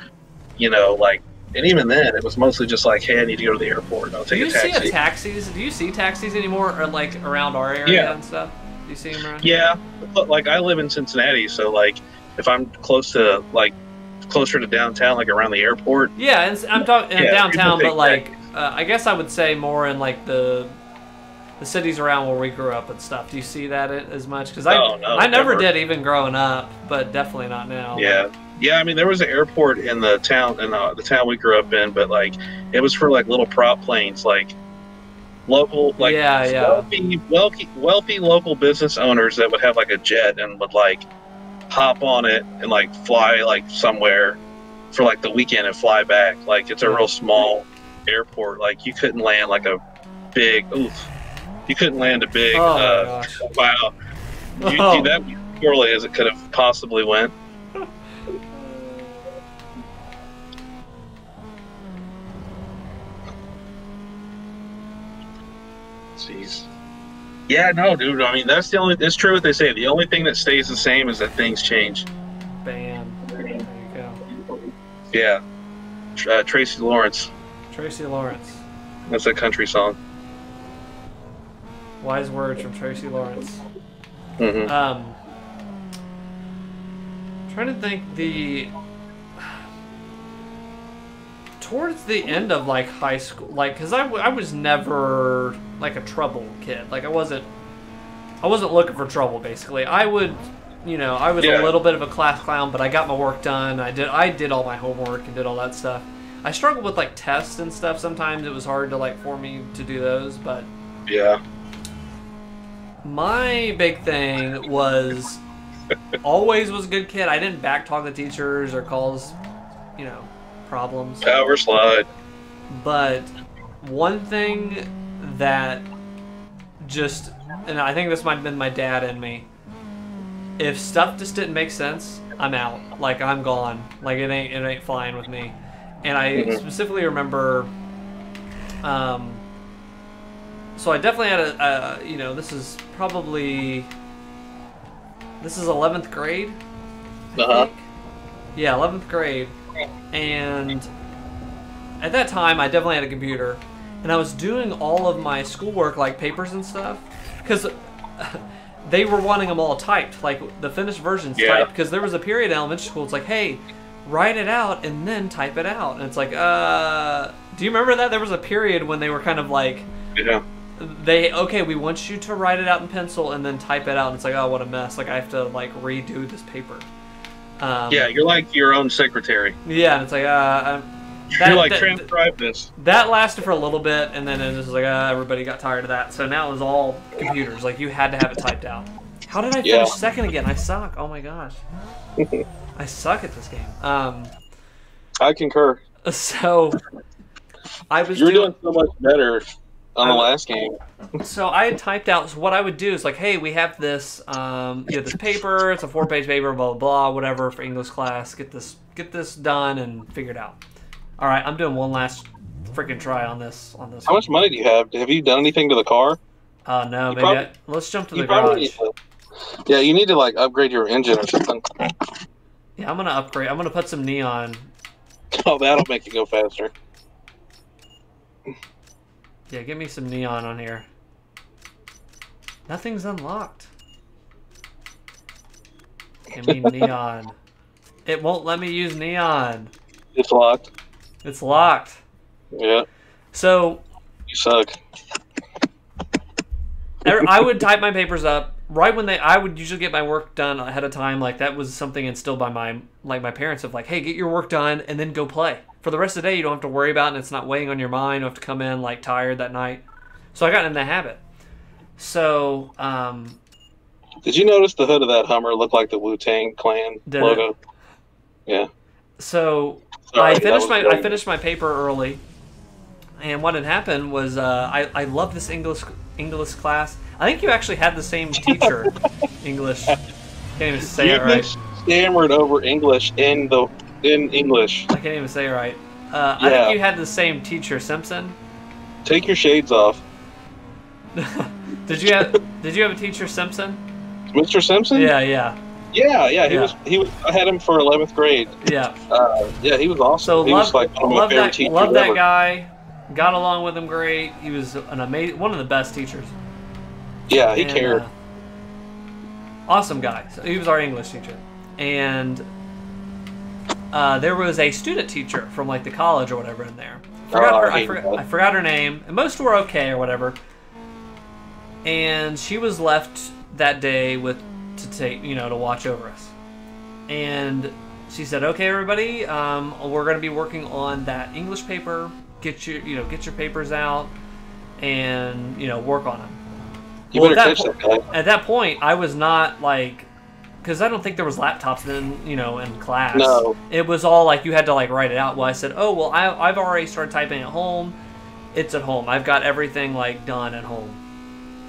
you know, like. And even then, it was mostly just like, hey, I need to go to the airport. I'll take a taxi. Do you see taxis anymore, or like around our area and stuff? Do you see them around? Yeah, but like I live in Cincinnati, so like if I'm closer to downtown, like around the airport. Yeah, and I'm talking downtown, but like I guess I would say more in like the cities around where we grew up and stuff. Do you see that as much? Because I never did, even growing up, but definitely not now. Yeah. Yeah, I mean, there was an airport in the town we grew up in, but like it was for like little prop planes, like local, like wealthy local business owners that would have like a jet and would like hop on it and like fly like somewhere for like the weekend and fly back. Like it's a real small airport. Like you couldn't land like a big. You couldn't land a big. Wow. That went poorly as it could have possibly went. Jeez. Yeah, no, dude. I mean, it's true what they say. The only thing that stays the same is that things change. Bam. There you go. Yeah. Tracy Lawrence. Tracy Lawrence. That's a country song. Wise words from Tracy Lawrence. Mm-hmm. Trying to think towards the end of like high school, like because I was never like a trouble kid. Like I wasn't looking for trouble. Basically, I was a little bit of a class clown, but I got my work done. I did all my homework and did all that stuff. I struggled with like tests and stuff. Sometimes it was hard to like for me to do those, but yeah. My big thing was always was a good kid. I didn't backtalk the teachers or cause, problems. Power slide. But one thing that just and I think this might have been my dad and me. If stuff just didn't make sense, I'm out. Like, I'm gone. Like, it ain't flying with me. And I specifically remember, so I definitely had this is 11th grade. I think. Yeah, 11th grade. And at that time, I definitely had a computer. And I was doing all of my schoolwork, like papers and stuff, because they were wanting them all typed, like the finished versions typed. Because there was a period in elementary school, it's like, hey, write it out and then type it out. And it's like, do you remember that? There was a period when they were kind of like, we want you to write it out in pencil and then type it out. And it's like, oh, what a mess. Like, I have to, like, redo this paper. Yeah, you're like your own secretary. Yeah, and it's like, you're like, transcribe this. That lasted for a little bit, and then it was like, everybody got tired of that. So now it was all computers. Like, you had to have it typed out. How did I finish second again? I suck. Oh my gosh. I suck at this game. I concur. So, You're doing so much better on the last game. So I had typed out. So what I would do is like, hey, we have this, this paper. It's a 4-page paper, blah blah blah, whatever for English class. Get this done and figured out. All right, I'm doing one last freaking try on this. How much money do you have? Have you done anything to the car? No, let's jump to the garage. You need to like upgrade your engine or something. Yeah, I'm gonna upgrade. I'm gonna put some neon. Oh, that'll make it go faster. Yeah, give me some neon on here. Nothing's unlocked. Give me neon. It won't let me use neon. It's locked. It's locked. Yeah. So you suck. I would type my papers up right when I would usually get my work done ahead of time. Like, that was something instilled by my parents of like, hey, get your work done and then go play. For the rest of the day, you don't have to worry about it, and it's not weighing on your mind. You don't have to come in like tired that night. So I got in the habit. So, did you notice the hood of that Hummer looked like the Wu-Tang Clan logo? Yeah. So I finished my paper early, and what had happened was I love this English class. I think you actually had the same teacher. English. Can't even say it right. Stammered over English in English. I can't even say it right. I think you had the same teacher, Simpson. Take your shades off. Did you have a teacher, Simpson? Mr. Simpson? Yeah. He was. I had him for 11th grade. Yeah. He was awesome. So he was like one of my favorite teachers. Loved that guy. Got along with him great. He was one of the best teachers. Yeah, he cared. Awesome guy. So he was our English teacher, and there was a student teacher from like the college or whatever in there. I forgot her name, and most were okay or whatever. And she was left that day to watch over us. And she said, "Okay, everybody, we're going to be working on that English paper. Get your papers out, and work on them." You better catch that guy. At that point, I was not like, because I don't think there was laptops then, in class. No. It was all like you had to like write it out. Well, I said, "Oh, well, I've already started typing at home. It's at home. I've got everything like done at home."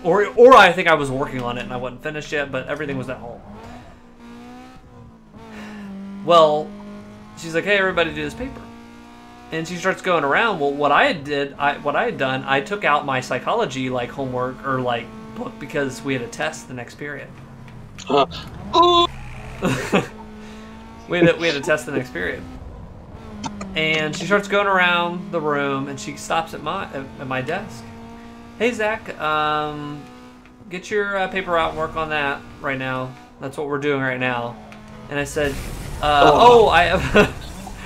Or I think I was working on it and I wasn't finished yet, but everything was at home. Well, she's like, "Hey, everybody, do this paper," and she starts going around. Well, what I had done, I took out my psychology like homework or like book because we had a test the next period. we had a test the next period, and she starts going around the room and she stops at my desk. "Hey, Zach, get your paper out and work on that right now. That's what we're doing right now." And I said, I have...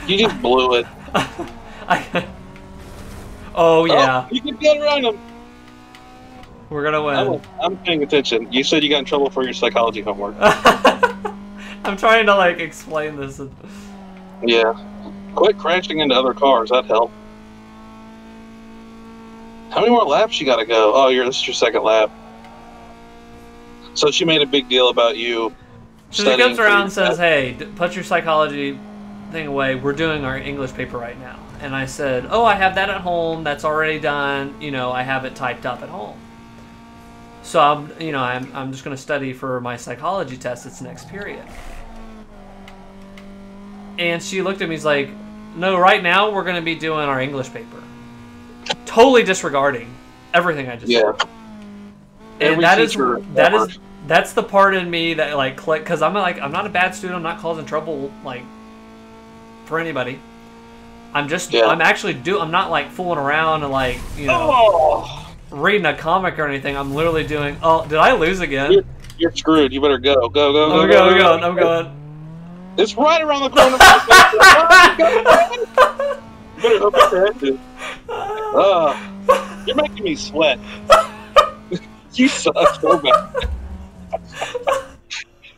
You just blew it. Oh, yeah. Oh, you can get around him. We're going to win. I'm paying attention. You said you got in trouble for your psychology homework. I'm trying to, like, explain this. Yeah. Quit crashing into other cars. That'd help. How many more laps you gotta go? Oh, this is your second lap. So she made a big deal about you. So she comes around and says, "Hey, put your psychology thing away. We're doing our English paper right now." And I said, "Oh, I have that at home. That's already done. I have it typed up at home." So I'm just going to study for my psychology test. It's next period. And she looked at me, and like, no, right now we're going to be doing our English paper. Totally disregarding everything I just said. And that's the part in me that like click, because I'm not a bad student. I'm not causing trouble like for anybody. I'm not like fooling around and like reading a comic or anything. I'm literally doing. Oh, did I lose again? You're screwed. You better go. Go. I'm going. It's right around the corner. You better hook up your head. You're making me sweat. You suck so bad.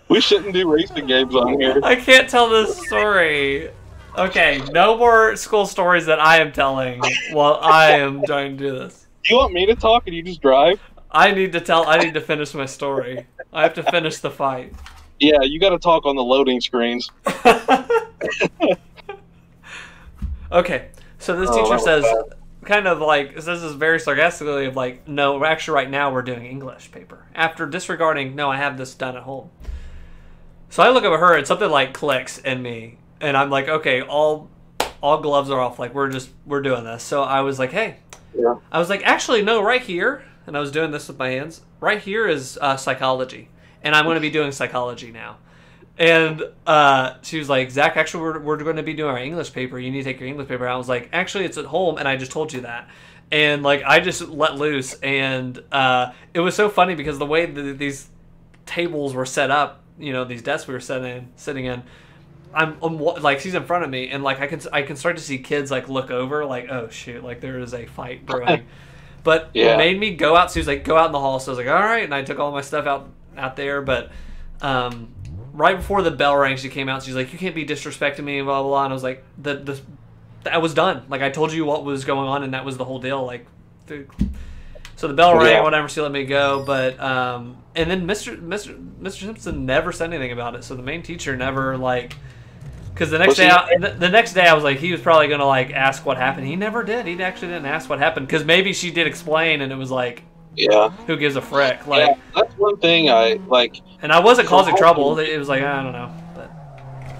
We shouldn't do racing games on here. I can't tell this story. Okay, no more school stories that I am telling while I am trying to do this. Do you want me to talk and you just drive? I need to finish my story. I have to finish the fight. Yeah, you got to talk on the loading screens. Okay, so this teacher says, says this very sarcastically of like, no, actually right now we're doing English paper. After disregarding, no, I have this done at home. So I look at her and something like clicks in me. And I'm like, okay, all gloves are off. Like, we're doing this. So I was like, hey. Yeah. I was like, actually, no, right here. And I was doing this with my hands. Right here is psychology. And I'm going to be doing psychology now. And she was like, Zach, actually, we're going to be doing our English paper. You need to take your English paper. I was like, actually, it's at home. And I just told you that. And, like, I just let loose. And it was so funny because the way these tables were set up, these desks we were sitting in, I'm like, she's in front of me, and like I can start to see kids like look over, like, oh shoot, like there is a fight brewing. But it made me go out. So she was like, go out in the hall. So I was like, all right, and I took all my stuff out there. But right before the bell rang, she came out. She's like, you can't be disrespecting me, blah blah blah. And I was like, I was done. Like I told you what was going on, and that was the whole deal. Like, dude. So the bell rang, whatever. She let me go. But and then Mr. Simpson never said anything about it. So the main teacher never like. Because the next day I was like, he was probably gonna like ask what happened. He never did. He actually didn't ask what happened because maybe she did explain, and it was like, who gives a frick? Like, that's one thing I like. And I wasn't causing trouble. It was like, I don't know. But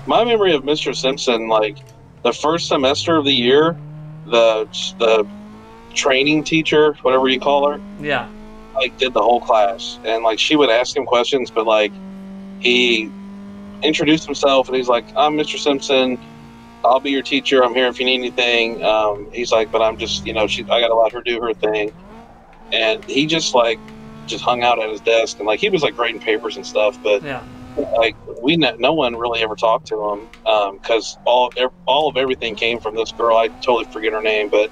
my memory of Mr. Simpson, like the first semester of the year, the training teacher, whatever you call her, like did the whole class, and like she would ask him questions, but like he introduced himself, and he's like, I'm Mr. Simpson, I'll be your teacher, I'm here if you need anything. He's like, but I'm just, I gotta let her do her thing. And he just hung out at his desk, and like he was like grading papers and stuff, but like no one really ever talked to him because all of everything came from this girl. I totally forget her name, but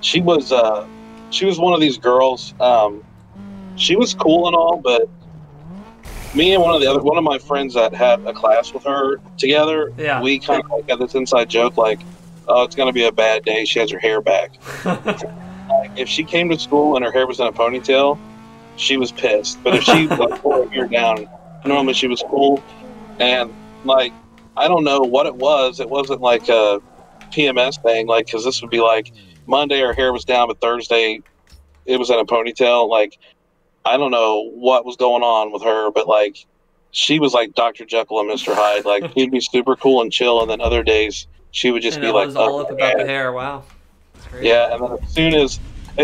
she was one of these girls. She was cool and all, but me and one of my friends that had a class with her together, we kind of like had this inside joke, like, oh, it's going to be a bad day. She has her hair back. Like, if she came to school and her hair was in a ponytail, she was pissed. But if she like pulled her hair down, normally she was cool. And like, I don't know what it was. It wasn't like a PMS thing, like, because this would be like Monday her hair was down, but Thursday it was in a ponytail. Like, I don't know what was going on with her, but like she was like Dr. Jekyll and Mr. Hyde. Like he'd be super cool and chill, and then other days she would just be like, all up about the hair. Wow, that's great. Yeah. And then as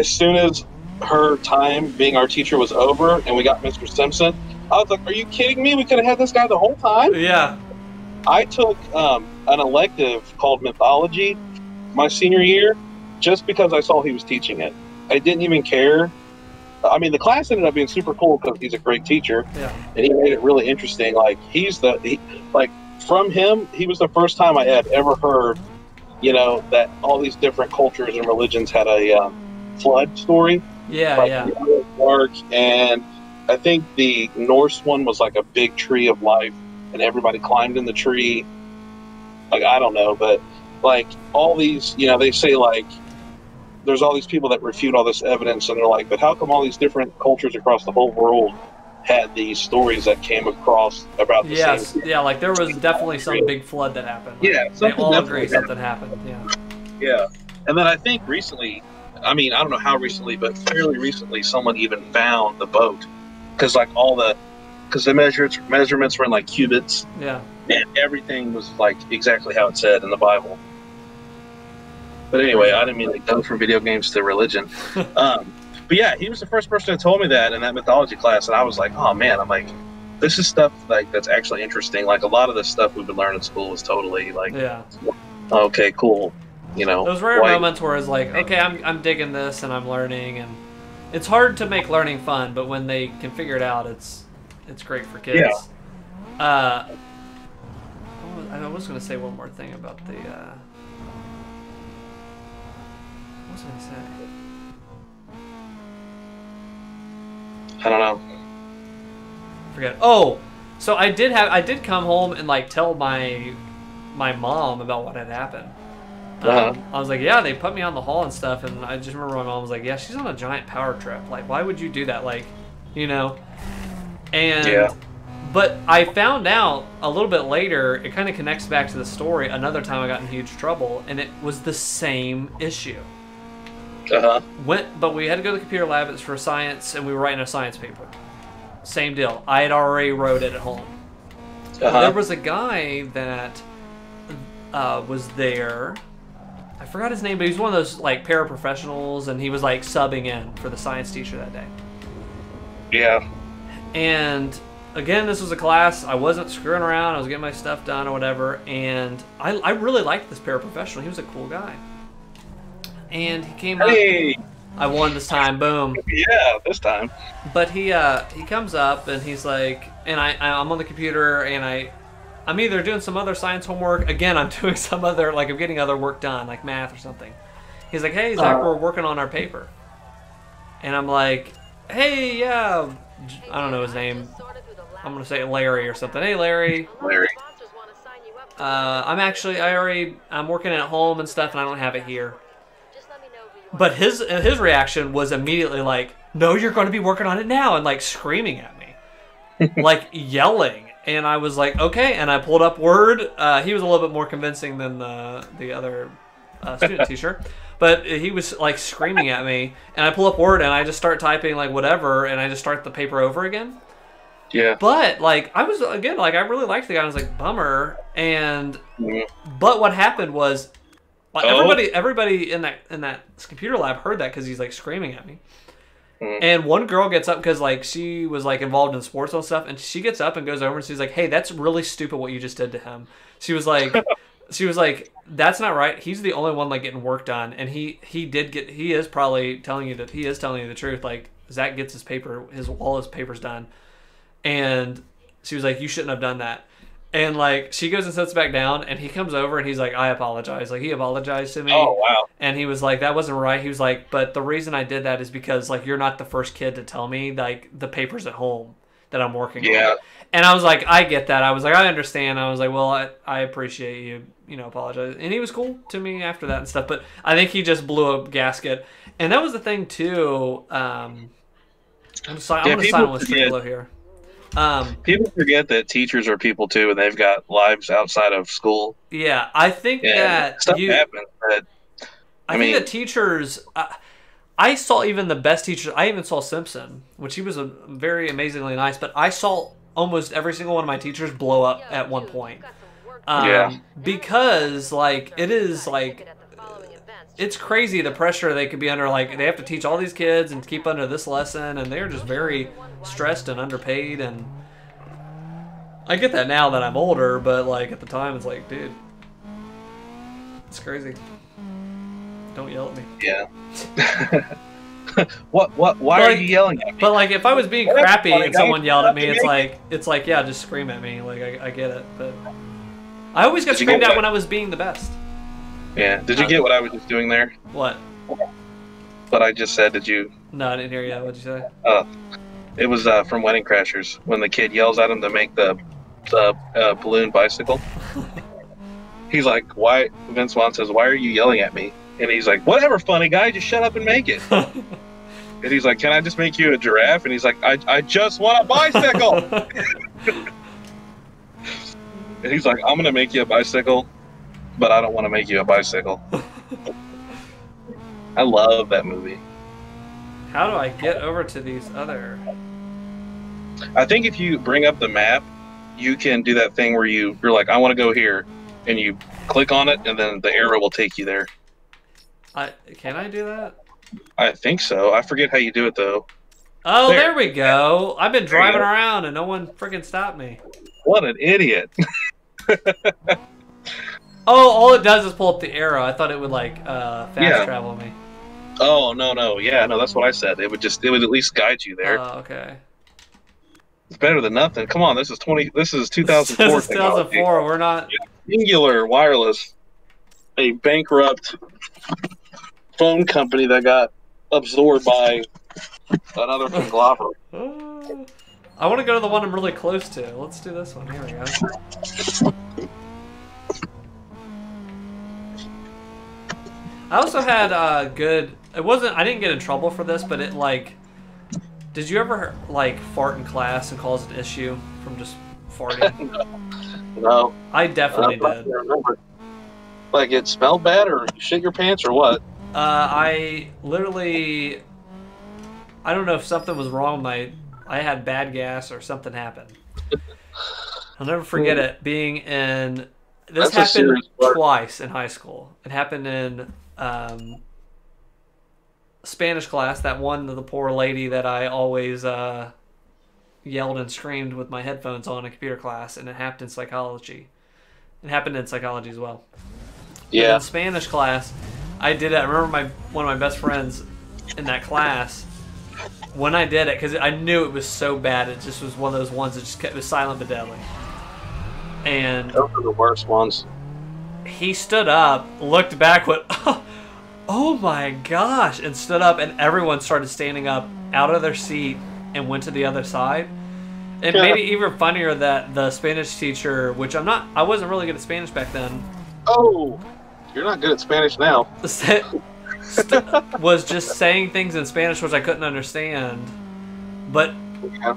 soon as her time being our teacher was over, and we got Mr. Simpson, I was like, "Are you kidding me? We could have had this guy the whole time." Yeah. I took an elective called mythology my senior year just because I saw he was teaching it. I didn't even care. I mean, the class ended up being super cool because he's a great teacher, and he made it really interesting. Like from him, he was the first time I had ever heard, that all these different cultures and religions had a flood story. Dark, and I think the Norse one was like a big tree of life, and everybody climbed in the tree. Like, I don't know, but like all these, they say like, there's all these people that refute all this evidence, and they're like, but how come all these different cultures across the whole world had these stories that came across about the same? Yeah, like there was definitely some big flood that happened. Like, yeah, they all agree something happened. Yeah. And then I think recently, I mean, I don't know how recently, but fairly recently, someone even found the boat because like because the measurements were in like cubits. Yeah. And everything was like exactly how it said in the Bible. But anyway, I didn't mean to go from video games to religion. But yeah, he was the first person that told me that in that mythology class, and I was like, oh man, I'm like, this is stuff like that's actually interesting. Like a lot of the stuff we've been learning in school is totally like, Yeah. Okay, cool. You know, those rare moments where it's like, okay, I'm digging this and I'm learning, and it's hard to make learning fun, but when they can figure it out, it's great for kids. Yeah. I was going to say one more thing about the. What was I going to say? I don't know. Forget. Oh, so I did come home and like tell my mom about what had happened. I was like, yeah, they put me on the hall and stuff, and I just remember my mom was like, yeah, she's on a giant power trip. Like, why would you do that? Like, you know. And. Yeah. But I found out a little bit later, it kind of connects back to the story, another time I got in huge trouble, and it was the same issue. But we had to go to the computer lab, it's for science, and we were writing a science paper. Same deal. I had already wrote it at home. There was a guy that was there. I forgot his name, but he was one of those like paraprofessionals, and he was like subbing in for the science teacher that day. Yeah. And again, this was a class, I wasn't screwing around, I was getting my stuff done or whatever, and I really liked this paraprofessional. He was a cool guy. And he came up. I won this time, boom. Yeah, this time. But he comes up and he's like, and I'm on the computer and I'm either doing some other science homework, again, I'm doing some other, like I'm getting other work done, like math or something. He's like, hey, Zach, we're working on our paper. And I'm like, hey, yeah, I don't know his name. I'm going to say Larry or something. Hey, Larry. Larry. I'm working at home and stuff, and I don't have it here. But his reaction was immediately like, no, you're going to be working on it now, and like screaming at me. Like yelling. And I was like, okay, and I pulled up Word. He was a little bit more convincing than the other student teacher. But he was like screaming at me, and I pull up Word, and I just start typing like whatever, and I just start the paper over again. Yeah. But like I was again like I really liked the guy. I was like bummer, and but what happened was like, everybody in that computer lab heard that because he's like screaming at me. And one girl gets up because like she was like involved in sports and stuff, and she gets up and goes over and she's like, "Hey, that's really stupid what you just did to him." She was like, "That's not right. He's the only one like getting work done, and he is probably telling you the truth. Like Zach gets all his papers done." And she was like, you shouldn't have done that. And like she goes and sits back down, and he comes over and he's like, I apologize. Like he apologized to me. Oh wow. And he was like, that wasn't right. He was like, but the reason I did that is because like you're not the first kid to tell me like the papers at home that I'm working on. And I was like, I get that. I was like, I understand. I was like, well, I appreciate you apologize. And he was cool to me after that and stuff. But I think he just blew a gasket. And that was the thing too. I'm going to silence below here. People forget that teachers are people too, and they've got lives outside of school. Yeah, I think that stuff happens. I think that teachers. I saw even the best teachers. I even saw Simpson, which he was a very amazingly nice. But I saw almost every single one of my teachers blow up at one point. Because like it is like. It's crazy the pressure they could be under. Like they have to teach all these kids and keep under this lesson, and they're just very stressed and underpaid. And I get that now that I'm older, but like at the time, it's like, dude, it's crazy. Don't yell at me. Yeah. Why are you yelling at me? But like, if I was being crappy and someone yelled at me, it's like, yeah, just scream at me. Like I get it, but I always got screamed at when I was being the best. Yeah. Did you get what I was just doing there? What? What I just said, did you? No, I didn't hear you. What'd you say? It was from Wedding Crashers when the kid yells at him to make the balloon bicycle. He's like, why? Vince Vaughn says, why are you yelling at me? And he's like, whatever, funny guy, just shut up and make it. And he's like, can I just make you a giraffe? And he's like, I just want a bicycle. And he's like, I'm going to make you a bicycle, but I don't want to make you a bicycle. I love that movie. How do I get over to these other? I think if you bring up the map, you can do that thing where you're like, I want to go here, and you click on it, and then the arrow will take you there. Can I do that? I think so. I forget how you do it though. Oh, there we go. I've been driving around and no one freaking stopped me. What an idiot! Oh, all it does is pull up the arrow. I thought it would like fast travel me. Oh no, yeah, no, that's what I said. It would at least guide you there. Oh, okay. It's better than nothing. Come on, this is 2004. This is 2004. We're not Singular Wireless, a bankrupt phone company that got absorbed by another conglomerate. I want to go to the one I'm really close to. Let's do this one. Here we go. I also had good. It wasn't. I didn't get in trouble for this, but it like. Did you ever like fart in class and cause an issue from just farting? No. I definitely did. Like it smelled bad, or you shit your pants, or what? I literally. I don't know if something was wrong. I had bad gas or something happened. I'll never forget it being in. This happened twice in high school. It happened in Spanish class. That one, the poor lady that I always yelled and screamed with my headphones on in computer class, and it happened in psychology. It happened in psychology as well. Yeah. But in Spanish class, I did it. I remember one of my best friends in that class. When I did it, because I knew it was so bad, it just was one of those ones that just kept, it was silent but deadly. And those are the worst ones. He stood up, looked back, went, "Oh my gosh," and stood up, and everyone started standing up out of their seat and went to the other side. It made it even funnier that the Spanish teacher, which I wasn't really good at Spanish back then. Oh, you're not good at Spanish now. Was just saying things in Spanish which I couldn't understand, but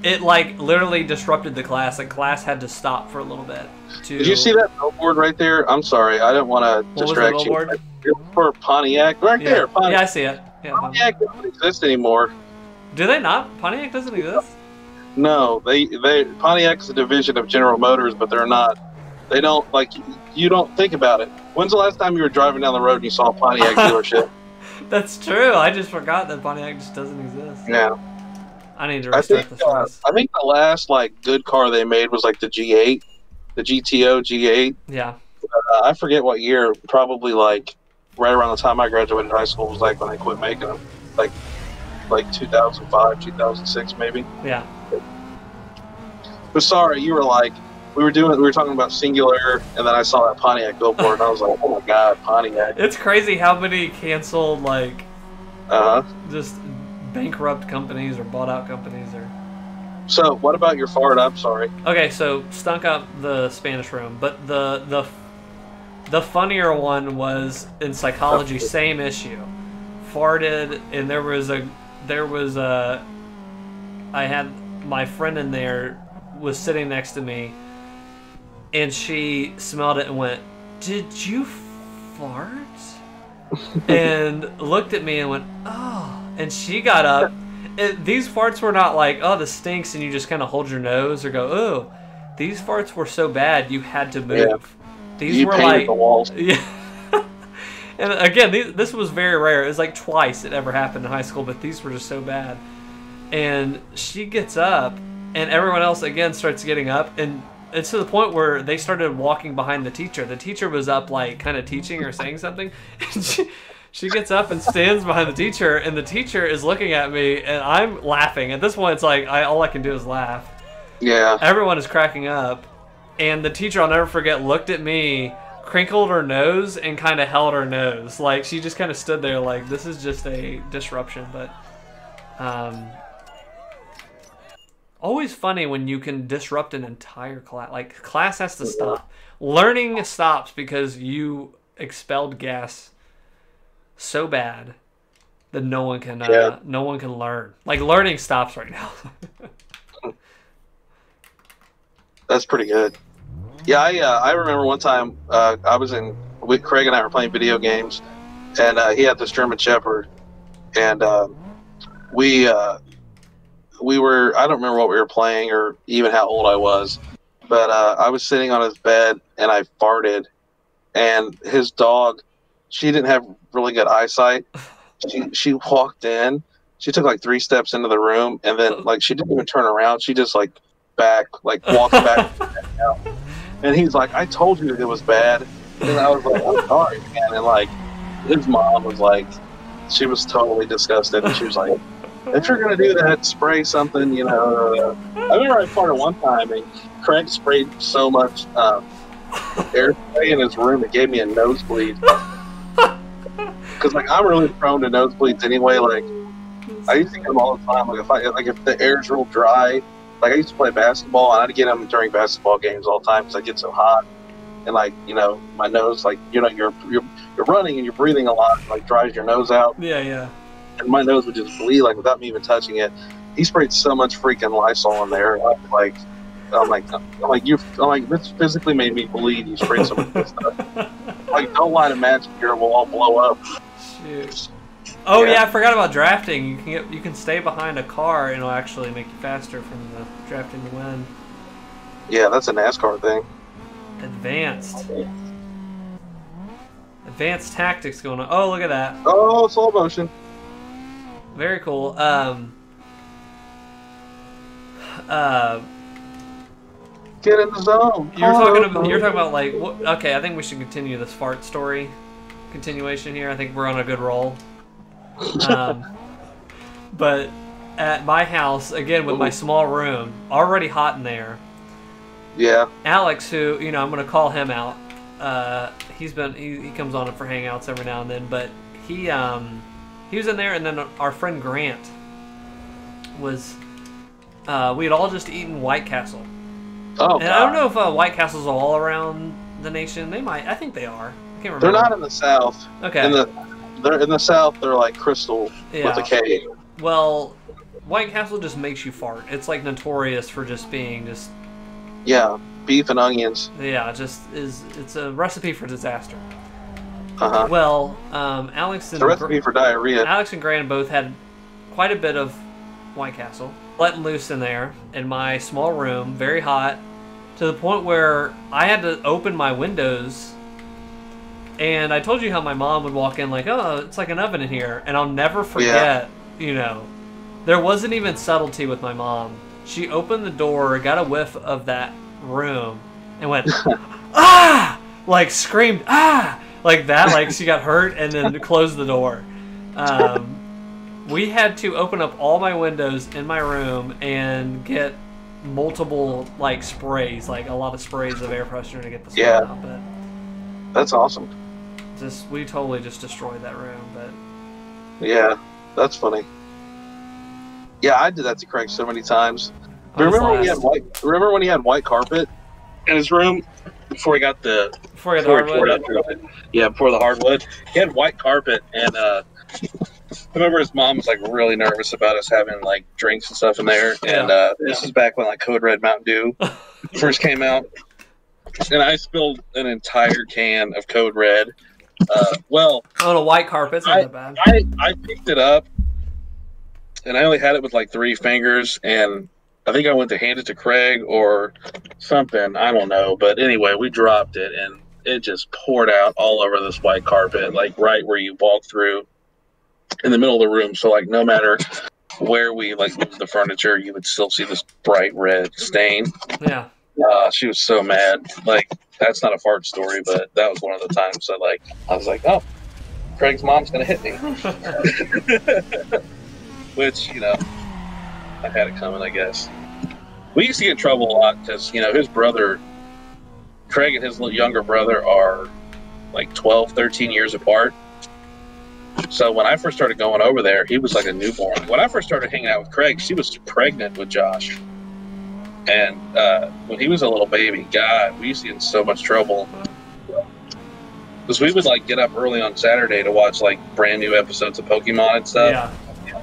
it like literally disrupted the class. Like class had to stop for a little bit. Did you see that billboard right there? I'm sorry, I didn't want to distract you. For Pontiac, right there. Pontiac. Yeah, I see it. Yeah, Pontiac doesn't exist anymore. Do they not? Pontiac doesn't exist. No, they Pontiac's a division of General Motors, but they're not. They don't like. You don't think about it. When's the last time you were driving down the road and you saw a Pontiac dealership? That's true. I just forgot that Pontiac just doesn't exist. Yeah. I need to restart this race. I think the last like good car they made was like the G8, the GTO G8. Yeah. I forget what year. Probably like right around the time I graduated high school was like when I quit making them. Like 2005, 2006 maybe. Yeah. But sorry, you were like we were talking about Singular, and then I saw that Pontiac billboard, and I was like, oh my god, Pontiac. It's crazy how many canceled, like, just bankrupt companies or bought out companies. So, what about your fart up? Sorry. Okay, so stunk up the Spanish room, but the funnier one was in psychology, same issue. Farted, and I had my friend in there was sitting next to me, and she smelled it and went, "Did you fart?" And looked at me and went, "Oh." And she got up. These farts were not like, "Oh, this stinks," and you just kind of hold your nose or go, "Oh." These farts were so bad you had to move. Yeah. These were like, the walls. Yeah. And again, this was very rare. It was like twice it ever happened in high school, but these were just so bad. And she gets up, and everyone else again starts getting up, and it's to the point where they started walking behind the teacher. The teacher was up, like, kind of teaching or saying something. And she gets up and stands behind the teacher, and the teacher is looking at me, and I'm laughing. At this point, it's like all I can do is laugh. Yeah. Everyone is cracking up, and the teacher, I'll never forget, looked at me, crinkled her nose, and kind of held her nose. Like, she just kind of stood there like, this is just a disruption. But always funny when you can disrupt an entire class. Like, class has to stop. Learning stops because you expelled gas so bad that no one can learn. Like, learning stops right now. That's pretty good. Yeah, I remember one time Craig and I were playing video games, and he had this German Shepherd, and we were, I don't remember what we were playing or even how old I was, but I was sitting on his bed and I farted, and his dog, she didn't have really good eyesight. She walked in, she took like 3 steps into the room, and then like she didn't even turn around. She just like walked back out. And he's like, I told you it was bad. And I was like, I'm sorry, man. And like his mom was like, she was totally disgusted, and she was like, if you're gonna do that, spray something, you know. I remember I farted one time, and Craig sprayed so much air spray in his room it gave me a nosebleed. Because like I'm really prone to nosebleeds anyway. Like I used to get them all the time. Like if the air's real dry, like I used to play basketball, and I'd get them during basketball games all the time because I get so hot, and like my nose, like you're running and you're breathing a lot, like dries your nose out. Yeah. And my nose would just bleed like without me even touching it. He sprayed so much freaking Lysol in there. I'm like, this physically made me bleed. You sprayed so much of this stuff. Like, don't light a match here, we'll all blow up. Shoot. Oh yeah, I forgot about drafting. You can stay behind a car and it'll actually make you faster from the drafting to win. Yeah, that's a NASCAR thing. Advanced tactics going on. Oh, look at that. Oh, slow motion. Very cool. Get in the zone. You're talking about like what, okay, I think we should continue this fart story continuation here. I think we're on a good roll. But at my house, again with my small room, already hot in there. Yeah. Alex, who, I'm gonna call him out. He comes on for Hangouts every now and then, but he was in there, and then our friend Grant was. We had all just eaten White Castle. Oh, and God. I don't know if White Castles are all around the nation. They might. I think they are. I can't remember. They're not in the South. Okay. They're in the South. They're like Crystal with a K. Well, White Castle just makes you fart. It's like notorious for just being just. Yeah, beef and onions. Yeah, it's a recipe for disaster. Uh-huh. Well, Alex and it's a recipe for diarrhea. Alex and Grant both had quite a bit of White Castle let loose in there in my small room, very hot, to the point where I had to open my windows. And I told you how my mom would walk in like, oh, it's like an oven in here. And I'll never forget, there wasn't even subtlety with my mom. She opened the door, got a whiff of that room, and went, ah! Like screamed, ah! Like that, like she got hurt, and then closed the door. We had to open up all my windows in my room and get multiple like sprays, like a lot of sprays of air freshener to get the smell out. But that's awesome. We totally just destroyed that room. But yeah, that's funny. Yeah, I did that to Craig so many times. Remember when he had white carpet in his room before he got the hardwood? He had white carpet, and I remember his mom was like really nervous about us having like drinks and stuff in there. And this is back when like Code Red Mountain Dew first came out, and I spilled an entire can of Code Red. On a white carpet, it's not that bad. I picked it up, and I only had it with like 3 fingers, and I think I went to hand it to Craig or something. I don't know. But anyway, we dropped it, and it just poured out all over this white carpet, like right where you walk through in the middle of the room. So, like, no matter where we, like, moved the furniture, you would still see this bright red stain. Yeah. She was so mad. Like, that's not a fart story, but that was one of the times that, like, I was like, oh, Craig's mom's going to hit me. Which, I had it coming, I guess. We used to get in trouble a lot because, his brother, Craig and his younger brother are like 12, 13 years apart. So when I first started going over there, he was like a newborn. When I first started hanging out with Craig, she was pregnant with Josh. And when he was a little baby, God, we used to get in so much trouble. Because we would like get up early on Saturday to watch like brand new episodes of Pokemon and stuff. Yeah.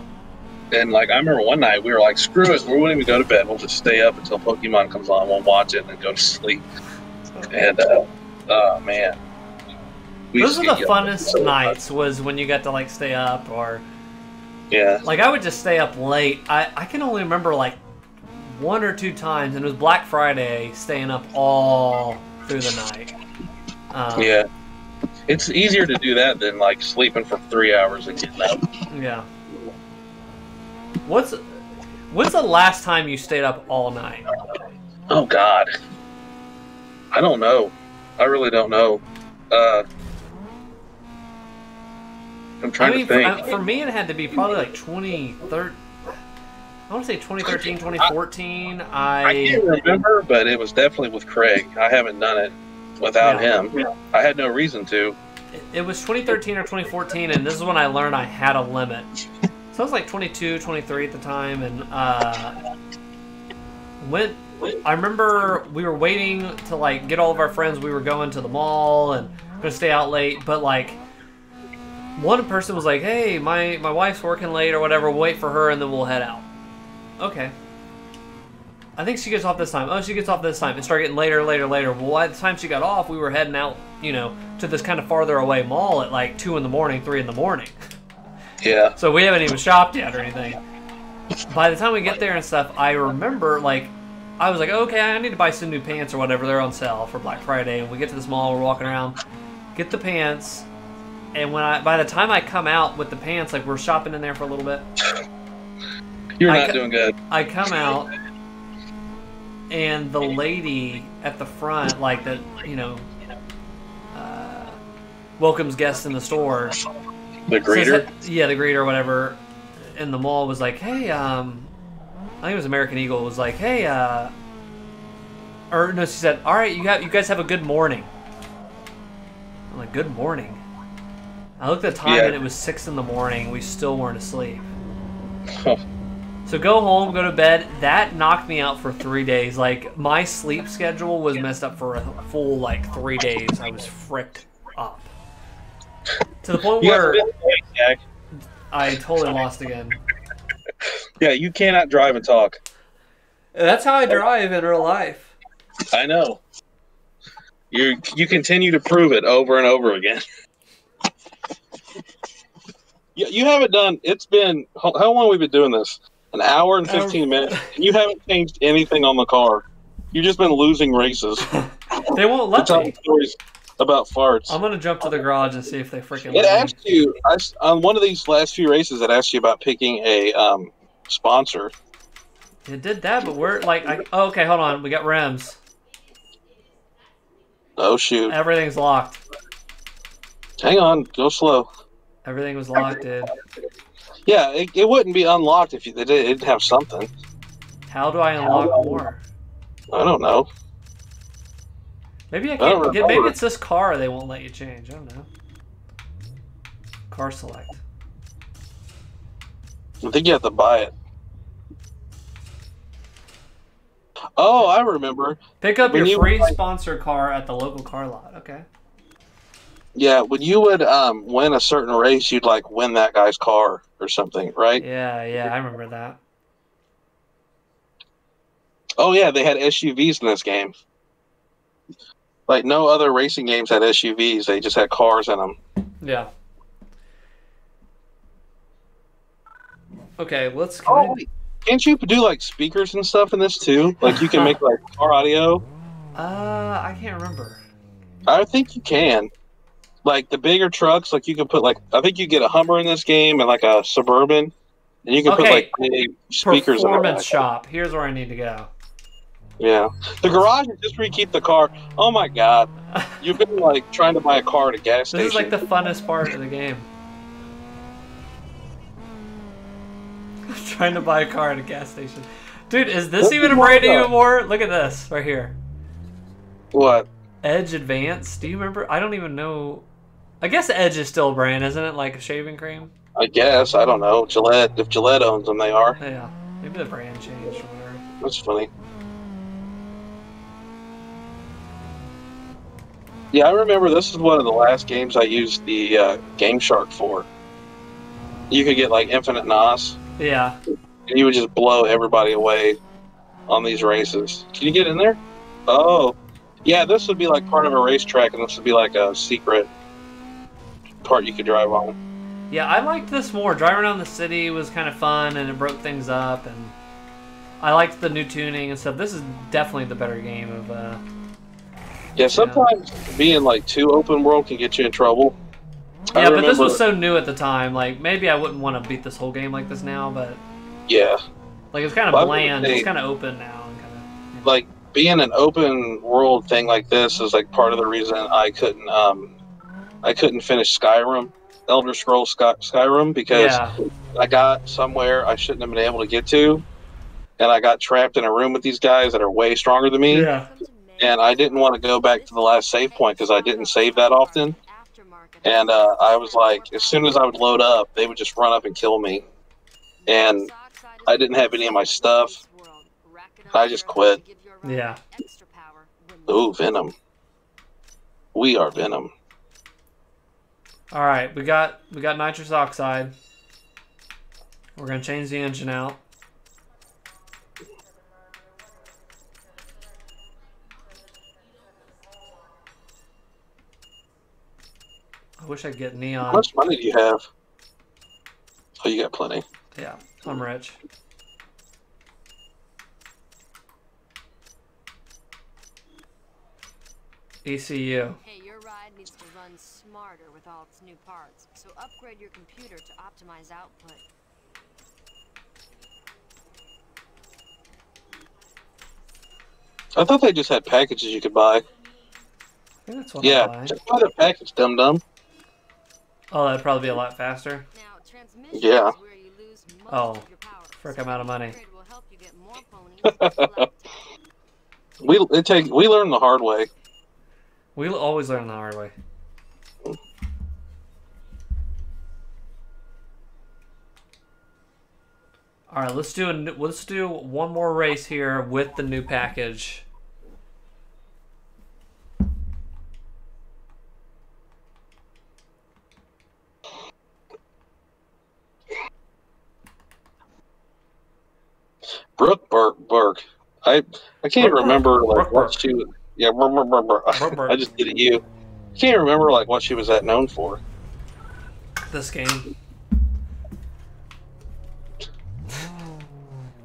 And like I remember one night we were like, screw it, we wouldn't even go to bed. We'll just stay up until Pokemon comes on. We'll watch it and then go to sleep. And oh man, Those are used the to get funnest nights, was when you got to like stay up, or Yeah. like I would just stay up late. I can only remember like 1 or 2 times, and it was Black Friday, staying up all through the night. Yeah. It's easier to do that than like sleeping for 3 hours and getting up. Yeah. When's the last time you stayed up all night? Oh God. I don't know. I really don't know. I'm trying to think. For me, it had to be probably like 2013. I want to say 2013, 2014. I can't remember, but it was definitely with Craig. I haven't done it without him. I had no reason to. It was 2013 or 2014, and this is when I learned I had a limit. So I was like 22, 23 at the time, and I remember we were waiting to like get all of our friends. We were going to the mall and gonna stay out late, but like one person was like, "Hey, my wife's working late or whatever. We'll wait for her and then we'll head out." Okay. I think she gets off this time. Oh, she gets off this time. It started getting later. Well, by the time she got off, we were heading out, to this kind of farther away mall at like 2 in the morning, 3 in the morning. Yeah. So we haven't even shopped yet or anything. By the time we get there and stuff, I remember like, I was like, okay, I need to buy some new pants or whatever. They're on sale for Black Friday. And we get to this mall, we're walking around, get the pants. And by the time I come out with the pants, like we're shopping in there for a little bit. You're not doing good. I come out, and the lady at the front, like the, welcomes guests in the store. The greeter? Yeah, the greeter or whatever in the mall was like, hey, I think it was American Eagle, was like, hey, or no, she said, all right, you guys have a good morning. I'm like, good morning? I looked at the time and it was 6 in the morning. We still weren't asleep. So go home, go to bed. That knocked me out for 3 days. Like, my sleep schedule was messed up for a full, like, 3 days. I was fricked up. To the point where I totally lost again. Yeah, you cannot drive and talk. That's how I drive in real life. I know. You continue to prove it over and over again. You haven't done. It's been how long have we been doing this? An hour and 15 minutes. You haven't changed anything on the car. You've just been losing races. They won't let me. Stories about farts. I'm gonna jump to the garage and see if they freaking. It asked you on one of these last few races. It asked you about picking a sponsor. It did that, but we're like, oh, okay, hold on. We got rims. Oh shoot! Everything's locked. Hang on, go slow. Everything was locked, dude. Yeah, it wouldn't be unlocked if it didn't have something. How do I unlock more? I don't know. Maybe I can't get. Maybe it's this car they won't let you change. I don't know. Car select. I think you have to buy it. Oh, I remember. Pick up your free sponsored car at the local car lot. Okay. Yeah, when you would win a certain race, you'd like win that guy's car or something, right? Yeah, I remember that. Oh yeah, they had SUVs in this game. Like no other racing games had SUVs; they just had cars in them. Yeah. Okay, let's. Can't you do like speakers and stuff in this too? Like you can make like car audio. I can't remember. I think you can. Like the bigger trucks, like you can put like I think you get a Hummer in this game and like a Suburban, and you can put like big speakers. Performance shop. Here's where I need to go. Yeah, the garage is just where you keep the car. Oh my god, you've been like trying to buy a car at a gas station. This is like the funnest part of the game. Trying to buy a car at a gas station. Dude, is this even a brand anymore? Look at this right here. What? Edge Advanced. Do you remember? I don't even know. I guess Edge is still a brand, isn't it? Like a shaving cream? I guess. I don't know. Gillette. If Gillette owns them, they are. Yeah. Maybe the brand changed or whatever. That's funny. Yeah, I remember this is one of the last games I used the Game Shark for. You could get like infinite NOS. Yeah. And you would just blow everybody away on these races. Can you get in there? Oh. Yeah, this would be like part of a racetrack, and this would be like a secret part you could drive on. Yeah, I liked this more. Driving around the city was kind of fun, and it broke things up, and I liked the new tuning and stuff. This is definitely the better game of. Yeah, sometimes being like too open world can get you in trouble. Yeah, but this was so new at the time. Like, maybe I wouldn't want to beat this whole game like this now, but yeah, like it's kind of bland. It's kind of open now, and kind of like being an open world thing like this is like part of the reason I couldn't finish Skyrim, Elder Scrolls Skyrim, because I got somewhere I shouldn't have been able to get to, and I got trapped in a room with these guys that are way stronger than me. Yeah. And I didn't want to go back to the last save point because I didn't save that often. And I was like, as soon as I would load up, they would just run up and kill me. And I didn't have any of my stuff. I just quit. Yeah. Ooh, Venom. We are Venom. All right, we got nitrous oxide. We're gonna change the engine out. I wish I could get neon. How much money do you have? Oh, you got plenty. Yeah, I'm rich. ECU. Hey, your ride needs to run smarter with all its new parts, so upgrade your computer to optimize output. I thought they just had packages you could buy. I think that's what I buy. Just buy the package, dum-dum. Oh, that'd probably be a lot faster. Now, transmission Yeah. is where you lose most Oh, of your power. frick, I'm out of money. Upgrade will help you get more ponies. We learned the hard way. We'll always learn the hard way. All right, let's do one more race here with the new package. Brooke Burke. I can't Brooke remember Burke. like Brooke what Burke. she was. Yeah, I just did it. You. I can't remember like what she was that known for. This game.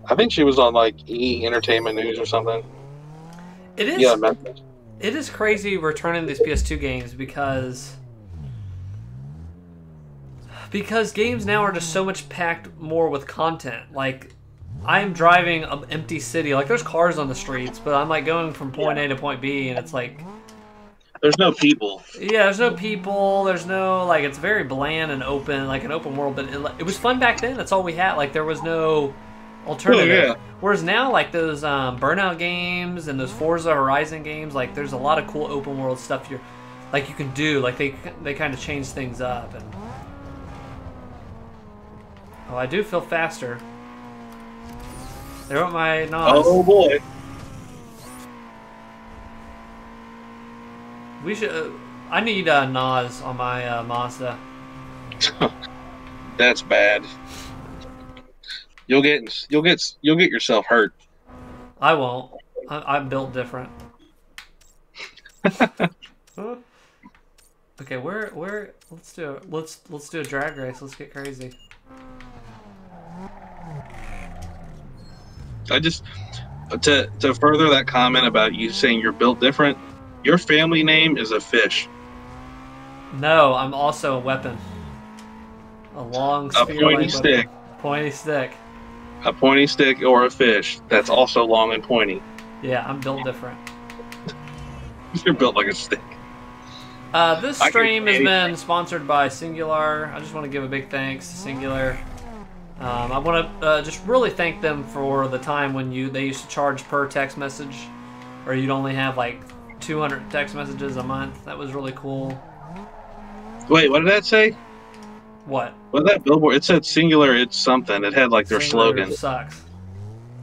I think she was on like E Entertainment News or something. It is. Yeah, Memphis. It is crazy returning these PS2 games because games now are just so much packed more with content. Like, I'm driving an empty city. Like, there's cars on the streets, but I'm like going from point A to point B, and it's like, there's no people. yeah, there's no people. There's no, like, it's very bland and open, like an open world. But it was fun back then. That's all we had. Like, there was no alternative. Oh, yeah. Whereas now, like those Burnout games and those Forza Horizon games, like there's a lot of cool open world stuff you can do. Like they kind of change things up. And oh, I do feel faster. There went my NOS. Oh boy. We should. I need NOS on my Mazda. That's bad. You'll get yourself hurt. I won't. I'm built different. Okay, where? Let's do a drag race. Let's get crazy. I just to further that comment about you saying you're built different. Your family name is a fish. No, I'm also a weapon. A long spear. A pointy stick. Pointy stick. A pointy stick or a fish that's also long and pointy. Yeah, I'm built different. You're built like a stick. This stream has been sponsored by Singular. I just want to give a big thanks to Singular. I want to just really thank them for the time when they used to charge per text message, or you'd only have like 200 text messages a month. That was really cool. Wait, what did that say? What? Well, that billboard, it said Singular, it's something. It had like their Singular slogan. Sucks.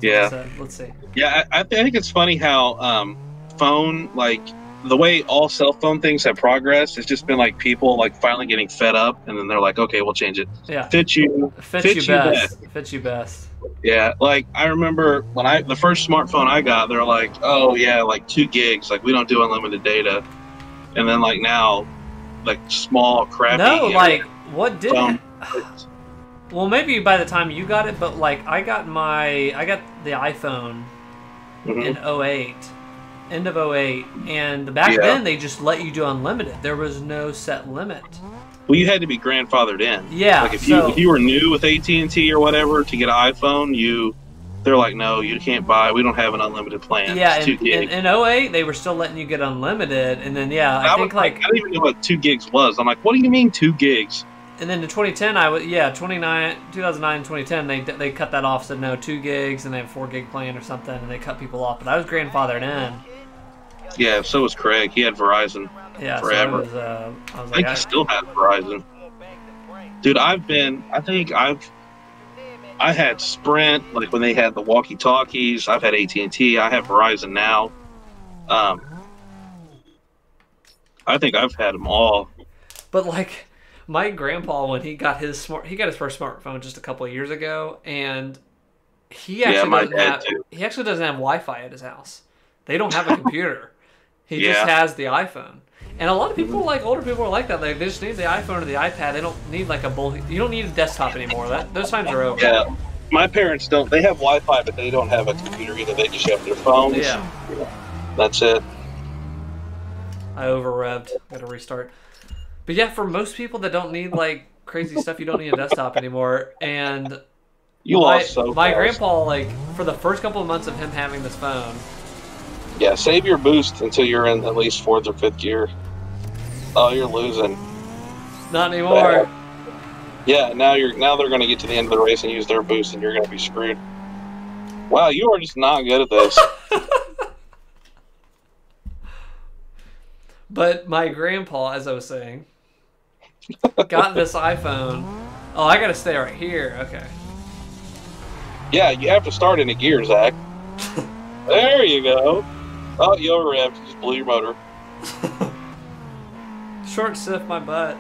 Yeah. Let's see. Yeah, I think it's funny how phone, like, the way all cell phone things have progressed, it's just been like people like finally getting fed up, and then they're like, okay, we'll change it. Yeah. Fit you best. Fit you best. Yeah, like I remember when the first smartphone I got, they're like, oh yeah, like 2 gigs, like we don't do unlimited data, and then like now, like small, crappy. No, like what did? phone. Well, maybe by the time you got it, but like I got the iPhone in 08, end of 08, and back then they just let you do unlimited. There was no set limit. Well, you had to be grandfathered in. Yeah. Like if you were new with AT&T or whatever to get an iPhone, they're like, no, you can't buy. We don't have an unlimited plan. Yeah, it's 2 gigs. in 08, they were still letting you get unlimited, and then I think I didn't even know what 2 gigs was. I'm like, what do you mean 2 gigs? And then in 2010, 2009, 2010, they cut that off. Said no, 2 gigs, and they have 4 gig plan or something, and they cut people off. But I was grandfathered in. Yeah, so was Craig. He had Verizon forever. So I was I think he still has Verizon. Dude, I had Sprint, like when they had the walkie-talkies. I've had AT&T. I have Verizon now. I think I've had them all. But like my grandpa, when he got his first smartphone just a couple of years ago, and he actually doesn't have Wi-Fi at his house. They don't have a computer. He just has the iPhone. And a lot of people, like older people, are like that. Like they just need the iPhone or the iPad. They don't need like you don't need a desktop anymore. Those times are over. Yeah, my parents don't. They have Wi-Fi, but they don't have a computer either. They just have their phones. Yeah. That's it. I over-revved. Got to restart. But yeah, for most people that don't need like crazy stuff, you don't need a desktop anymore. And my grandpa, like for the first couple of months of him having this phone. Yeah, save your boost until you're in at least 4th or 5th gear. Oh, you're losing. Not anymore. Yeah, now they're going to get to the end of the race and use their boost, and you're going to be screwed. Wow, you are just not good at this. But my grandpa, as I was saying, got this iPhone. Oh, I got to stay right here. Okay. Yeah, you have to start in a gear, Zach. There you go. Oh, you over-revved. You just blew your motor. Short sift my butt.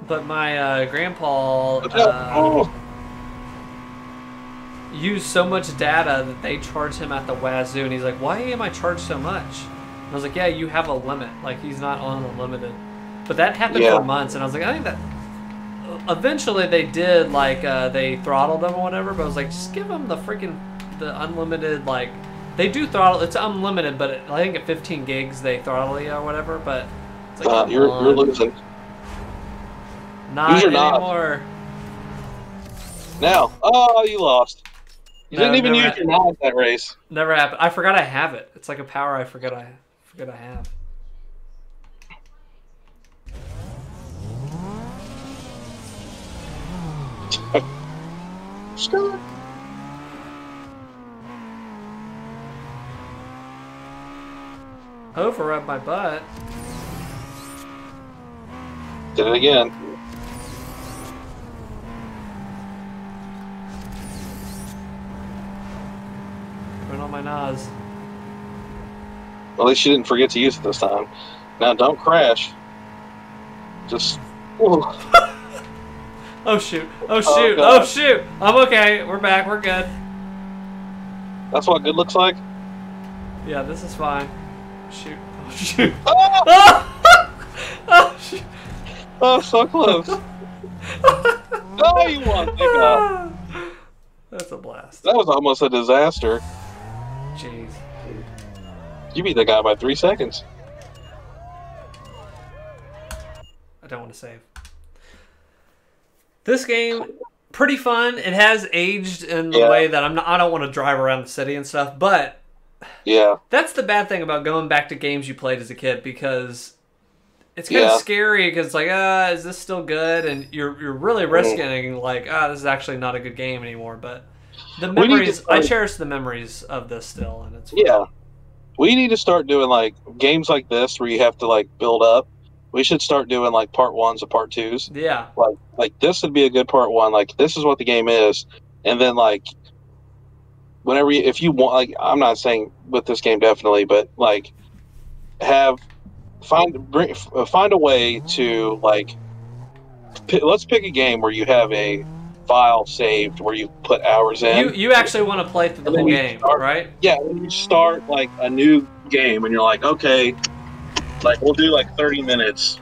But my grandpa used so much data that they charged him at the wazoo, and he's like, "Why am I charged so much?" And I was like, "Yeah, you have a limit. Like he's not on unlimited." But that happened for months, and I was like, "I think that." Eventually, they did like they throttled them or whatever. But I was like, just give them the unlimited. Like they do throttle. It's unlimited, but I think at 15 gigs they throttle you or whatever. But it's like you're losing. Not anymore. Now, you lost. You didn't even use your mod that race. Never happened. I forgot I have it. It's like a power I forgot I have. Scott. Over up my butt. Did it again. Put on my nose. Well, at least you didn't forget to use it this time. Now, don't crash. Just. Oh shoot! Oh shoot! Oh shoot! I'm okay. We're back. We're good. That's what good looks like? Yeah, this is fine. Shoot. Oh shoot. Oh! Oh shoot. Oh, so close. Oh, you won. Thank God. That's a blast. That was almost a disaster. Jeez. You beat the guy by 3 seconds. I don't want to save. This game, pretty fun. It has aged in the way that I don't want to drive around the city and stuff, but that's the bad thing about going back to games you played as a kid, because it's kind of scary, because it's like, is this still good? And you're really risking like, this is actually not a good game anymore. But the memories, I cherish the memories of this still, and it's fun. Yeah. We need to start doing like games like this where you have to like build up. We should start doing like part 1s and part 2s. Yeah. Like this would be a good part 1. Like this is what the game is, and then like whenever if you want, like I'm not saying with this game definitely, but like find a way to like let's pick a game where you have a file saved where you put hours in. You actually want to play through the whole game, right? Yeah, when you start like a new game and you're like, okay, Like we'll do like 30 minutes.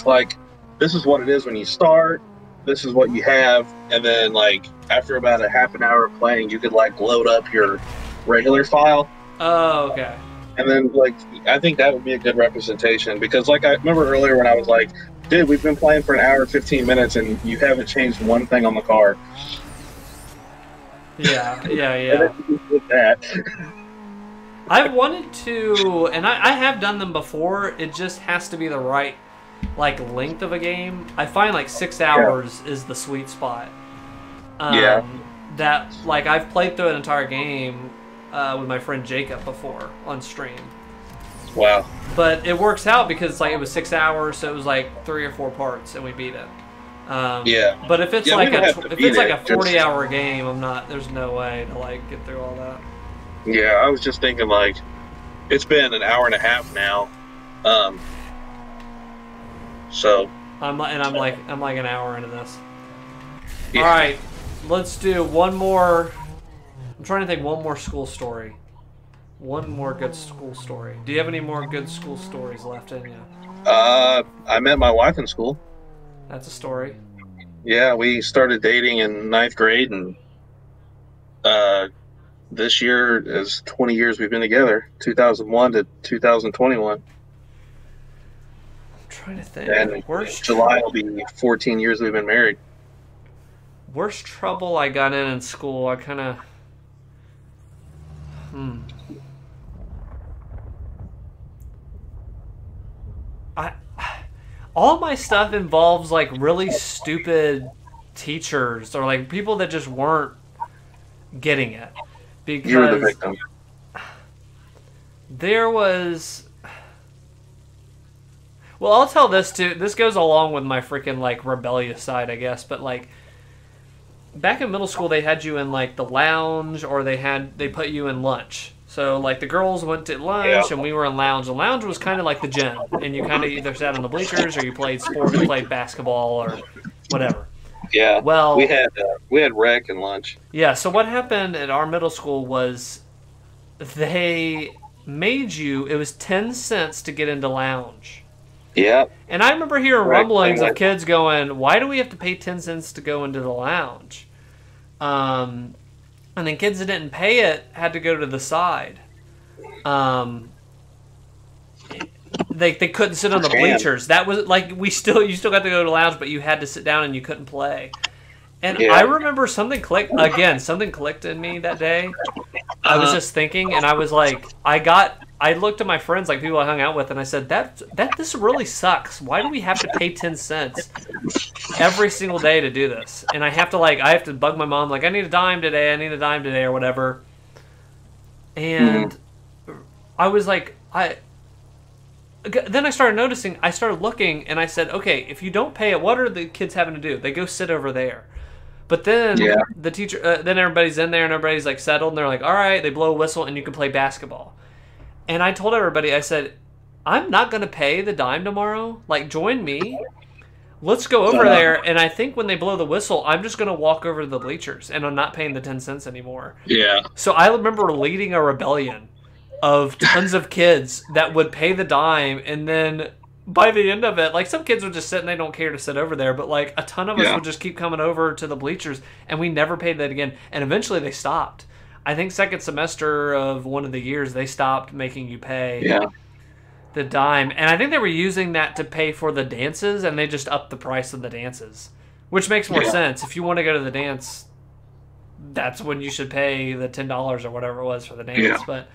Like this is what it is when you start. This is what you have, and then like after about a half an hour of playing, you could like load up your regular file. Oh, okay. And then like I think that would be a good representation because like I remember earlier when I was like, dude, we've been playing for an hour and 15 minutes and you haven't changed one thing on the car. Yeah. With that. I've wanted to, and I have done them before. It just has to be the right like length of a game. I find like 6 hours is the sweet spot. That like I've played through an entire game with my friend Jacob before on stream. Wow. But it works out because like it was 6 hours, so it was like 3 or 4 parts, and we beat it. But if it's like a 40-hour game, I'm not. There's no way to like get through all that. Yeah, I was just thinking like it's been an hour and a half now. So I'm like an hour into this. Yeah. All right, let's do one more. I'm trying to think one more school story. One more good school story. Do you have any more good school stories left in you? I met my wife in school. That's a story. Yeah, we started dating in 9th grade, and this year is 20 years we've been together, 2001 to 2021. I'm trying to think. And July will be 14 years we've been married. Worst trouble I got in school, I kind of... all my stuff involves like really stupid teachers or like people that just weren't getting it. Because you were the victim. There was... Well, I'll tell this too. This goes along with my freaking like rebellious side, I guess. But like back in middle school, they had you in like the lounge, or they put you in lunch. So like the girls went to lunch and we were in lounge. The lounge was kind of like the gym, and you kind of either sat on the bleachers or you played sport, you played basketball or whatever. Yeah. Well, we had rec and lunch. Yeah. So what happened at our middle school was they made you. It was 10 cents to get into lounge. Yeah. And I remember hearing rumblings of kids going, "Why do we have to pay 10 cents to go into the lounge?" And then kids that didn't pay it had to go to the side. They couldn't sit on the bleachers. That was like you still got to go to the lounge, but you had to sit down and you couldn't play. And I remember something clicked in me that day. I was just thinking, and I was like, I looked at my friends, like people I hung out with, and I said, this really sucks. Why do we have to pay 10 cents every single day to do this? And I have to bug my mom, like, I need a dime today, or whatever. And I was like, then I started noticing, I started looking, and I said, okay, if you don't pay it, what are the kids having to do? They go sit over there. But then the teacher, then everybody's in there and everybody's like settled, and they're like, all right, they blow a whistle and you can play basketball. And I told everybody, I said, I'm not going to pay the dime tomorrow. Like, join me. Let's go over there. And I think when they blow the whistle, I'm just going to walk over to the bleachers, and I'm not paying the 10 cents anymore. Yeah. So I remember leading a rebellion of tons of kids that would pay the dime, and then by the end of it, like, some kids would just sit and they don't care to sit over there, but like a ton of us would just keep coming over to the bleachers, and we never paid that again. And eventually they stopped. I think second semester of one of the years they stopped making you pay the dime, and I think they were using that to pay for the dances, and they just upped the price of the dances, which makes more sense. If you want to go to the dance, that's when you should pay the $10 or whatever it was for the dance. But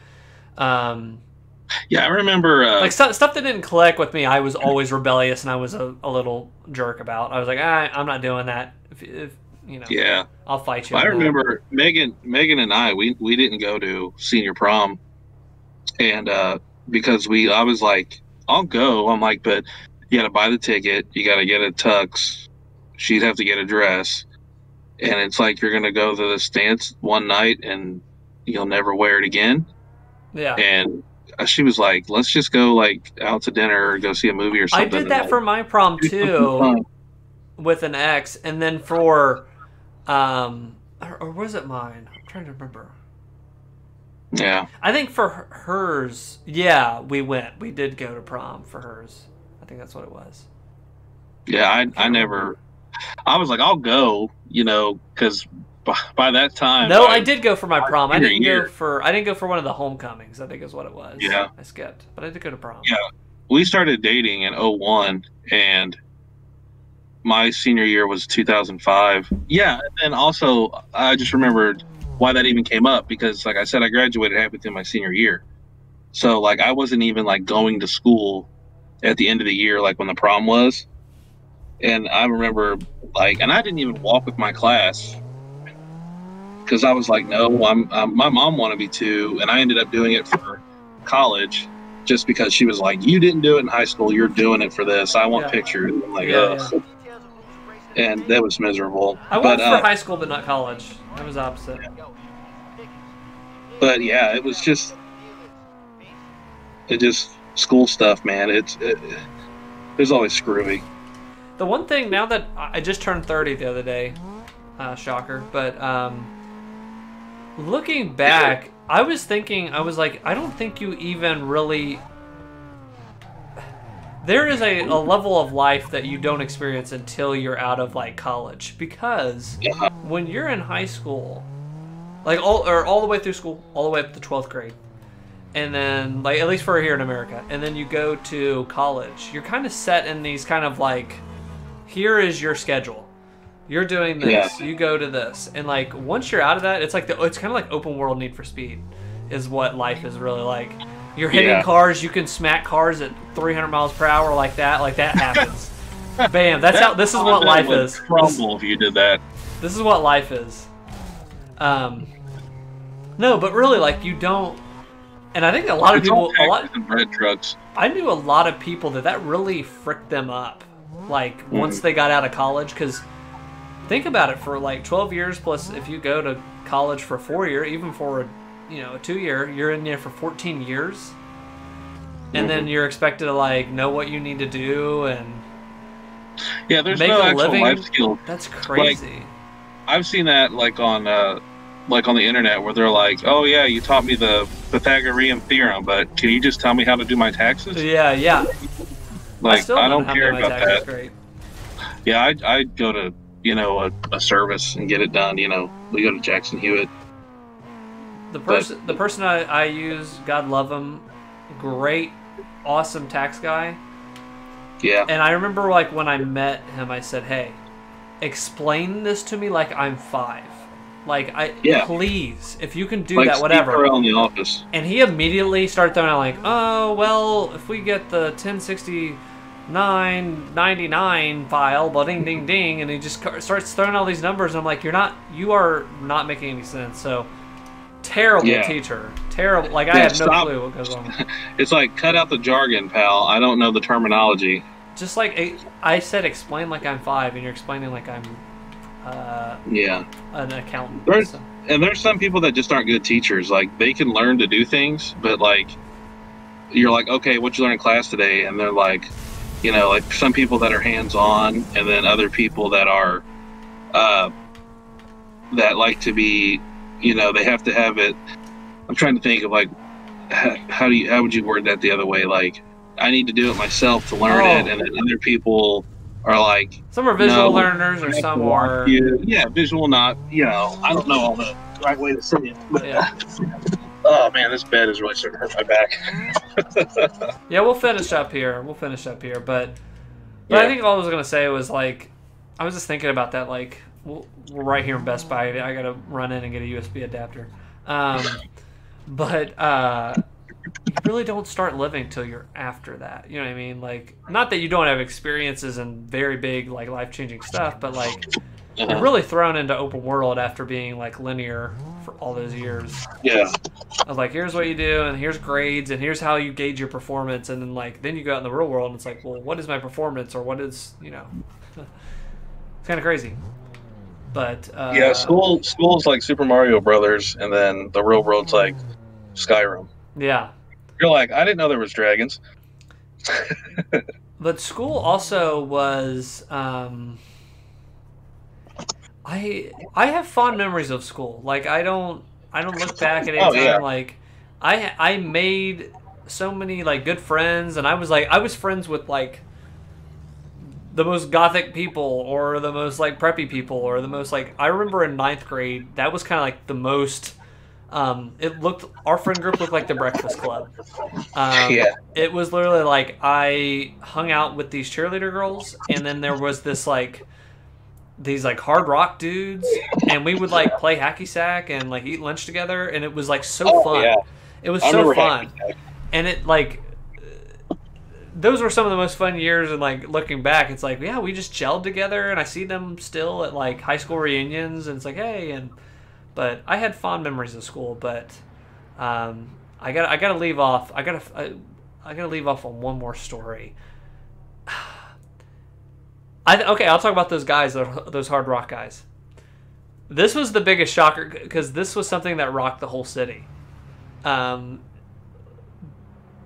I remember like stuff that didn't click with me. I was always rebellious, and I was a little jerk about. I was like, I'm not doing that. If you know, I'll fight you. I remember Megan and I, we didn't go to senior prom, and because I was like, I'll go. I'm like, but you got to buy the ticket. You got to get a tux. She'd have to get a dress, and it's like you're gonna go to this dance one night and you'll never wear it again. Yeah. And she was like, let's just go like out to dinner or go see a movie or something. I did that for my prom too, with an ex, and then for, or was it mine? I'm trying to remember. Yeah. I think for hers, yeah, we went. We did go to prom for hers. I think that's what it was. Yeah, I never. I was like, I'll go, because by that time, No, I did go for my prom. I senior didn't go year. for one of the homecomings. I think is what it was. Yeah. I skipped, but I did go to prom. Yeah, we started dating in '01, and my senior year was 2005. Yeah, and then also I just remembered why that even came up because, like I said, I graduated halfway through my senior year, so like I wasn't even like going to school at the end of the year, like when the prom was. And I remember and I didn't even walk with my class because I was like, no, my mom wanted me to, and I ended up doing it for college just because she was like, you didn't do it in high school, you're doing it for this. I want pictures. I'm like, ugh. And that was miserable. I went for high school, but not college. I was opposite. But yeah, it just school stuff, man. It's always screwy. The one thing, now that I just turned 30 the other day, shocker, but looking back, I was like, I don't think you even really... There is a level of life that you don't experience until you're out of, like, college. Because when you're in high school, like, all the way through school, all the way up to 12th grade, and then, like, at least for here in America, and then you go to college, you're kind of set in these kind of, like... Here is your schedule. You're doing this. Yeah. You go to this, and like once you're out of that, it's like it's kind of like open world Need for Speed, is what life is really like. You're hitting cars. You can smack cars at 300 miles per hour like that. Like that happens. Bam. That's how. This is what life is. Crumble if you did that. This is what life is. No, but really, like you don't. And I think a lot of people. Bread trucks. I knew a lot of people that really fricked them up. Like, once they got out of college, because think about it, for like 12 years, plus if you go to college for 4 years, even for a 2-year, you're in there for 14 years. And then you're expected to, like, know what you need to do and there's make no a actual living. Life skill. That's crazy. Like, I've seen that, like on the internet where they're like, oh, yeah, you taught me the Pythagorean theorem, but can you just tell me how to do my taxes? Yeah. Like, I don't care about that. Great. Yeah, I'd go to, a service and get it done. We go to Jackson Hewitt. The person I use, God love him, great, awesome tax guy. Yeah. And I remember, like, when I met him, I said, hey, explain this to me like I'm 5. Like, please, if you can do that, whatever. Like around the office. And he immediately started throwing out, like, oh, well, if we get the 1069.99 file, blah, ding, ding, ding, and he just starts throwing all these numbers, and I'm like, you are not making any sense. So, terrible teacher. Terrible. Like, I have no clue what goes on. It's like, cut out the jargon, pal. I don't know the terminology. Just like, I said, explain like I'm 5, and you're explaining like I'm... an accountant. And there's some people that just aren't good teachers. Like, they can learn to do things, but like, you're like, okay, what you learn in class today? And they're like, like some people that are hands-on, and then other people that are that like to be, they have to have it. I'm trying to think of like, how would you word that the other way? Like, I need to do it myself to learn it, and then other people are like, some are visual learners, or some are visual. Not, I don't know all the right way to say it. But, oh man, this bed is really starting to hurt my back. Yeah, we'll finish up here. But I think all I was gonna say was, like, I was just thinking about that. Like, we're right here in Best Buy. I gotta run in and get a USB adapter. But you really don't start living till you're after that. You know what I mean? Like, not that you don't have experiences and very big, like, life-changing stuff, but, like, you're really thrown into open world after being, like, linear for all those years. Yeah. I was like, here's what you do, and here's grades, and here's how you gauge your performance, and then, like, then you go out in the real world, and it's like, well, what is my performance, or what is, it's kind of crazy. But, school's like Super Mario Brothers, and then the real world's like Skyrim. Yeah. You're like, I didn't know there was dragons. But school also was, I have fond memories of school. Like, I don't, I don't look back at any Oh, time yeah. like I made so many like good friends, and I was friends with like the most gothic people or the most like preppy people or the most like I remember in ninth grade that was kind of like the most it looked our friend group looked like the Breakfast Club. Yeah. It was literally like I hung out with these cheerleader girls, and then there was this like these like hard rock dudes, and we would like play hacky sack and like eat lunch together, and it was like so Oh, fun. yeah. It was I so remember fun, hacky sack. and it like those were some of the most fun years. And like looking back, it's like yeah, we just gelled together, and I see them still at like high school reunions, and it's like hey, and but I had fond memories of school, but I gotta leave off. I gotta leave off on one more story. Okay, I'll talk about those guys, those hard rock guys. This was the biggest shocker because this was something that rocked the whole city.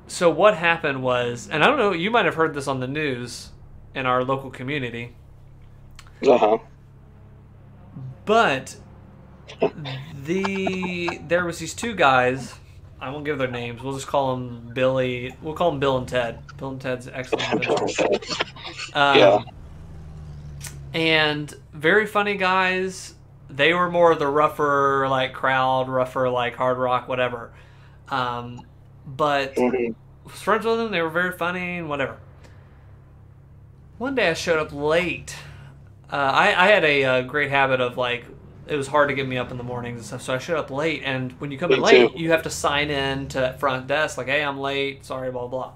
So what happened was, and I don't know, you might have heard this on the news in our local community, Uh-huh. but there was these two guys. I won't give their names. We'll just call them Billy. We'll call them Bill and Ted. Bill and Ted's Excellent Adventures. Yeah. And very funny guys. They were more of the rougher like crowd, rougher like hard rock, whatever. But Mhm. was friends with them. They were very funny and whatever. One day I showed up late. I had a great habit of like it was hard to get me up in the mornings and stuff, so I showed up late. And when you come in Me late, too. you have to sign in to that front desk like, "Hey, I'm late. Sorry, blah blah."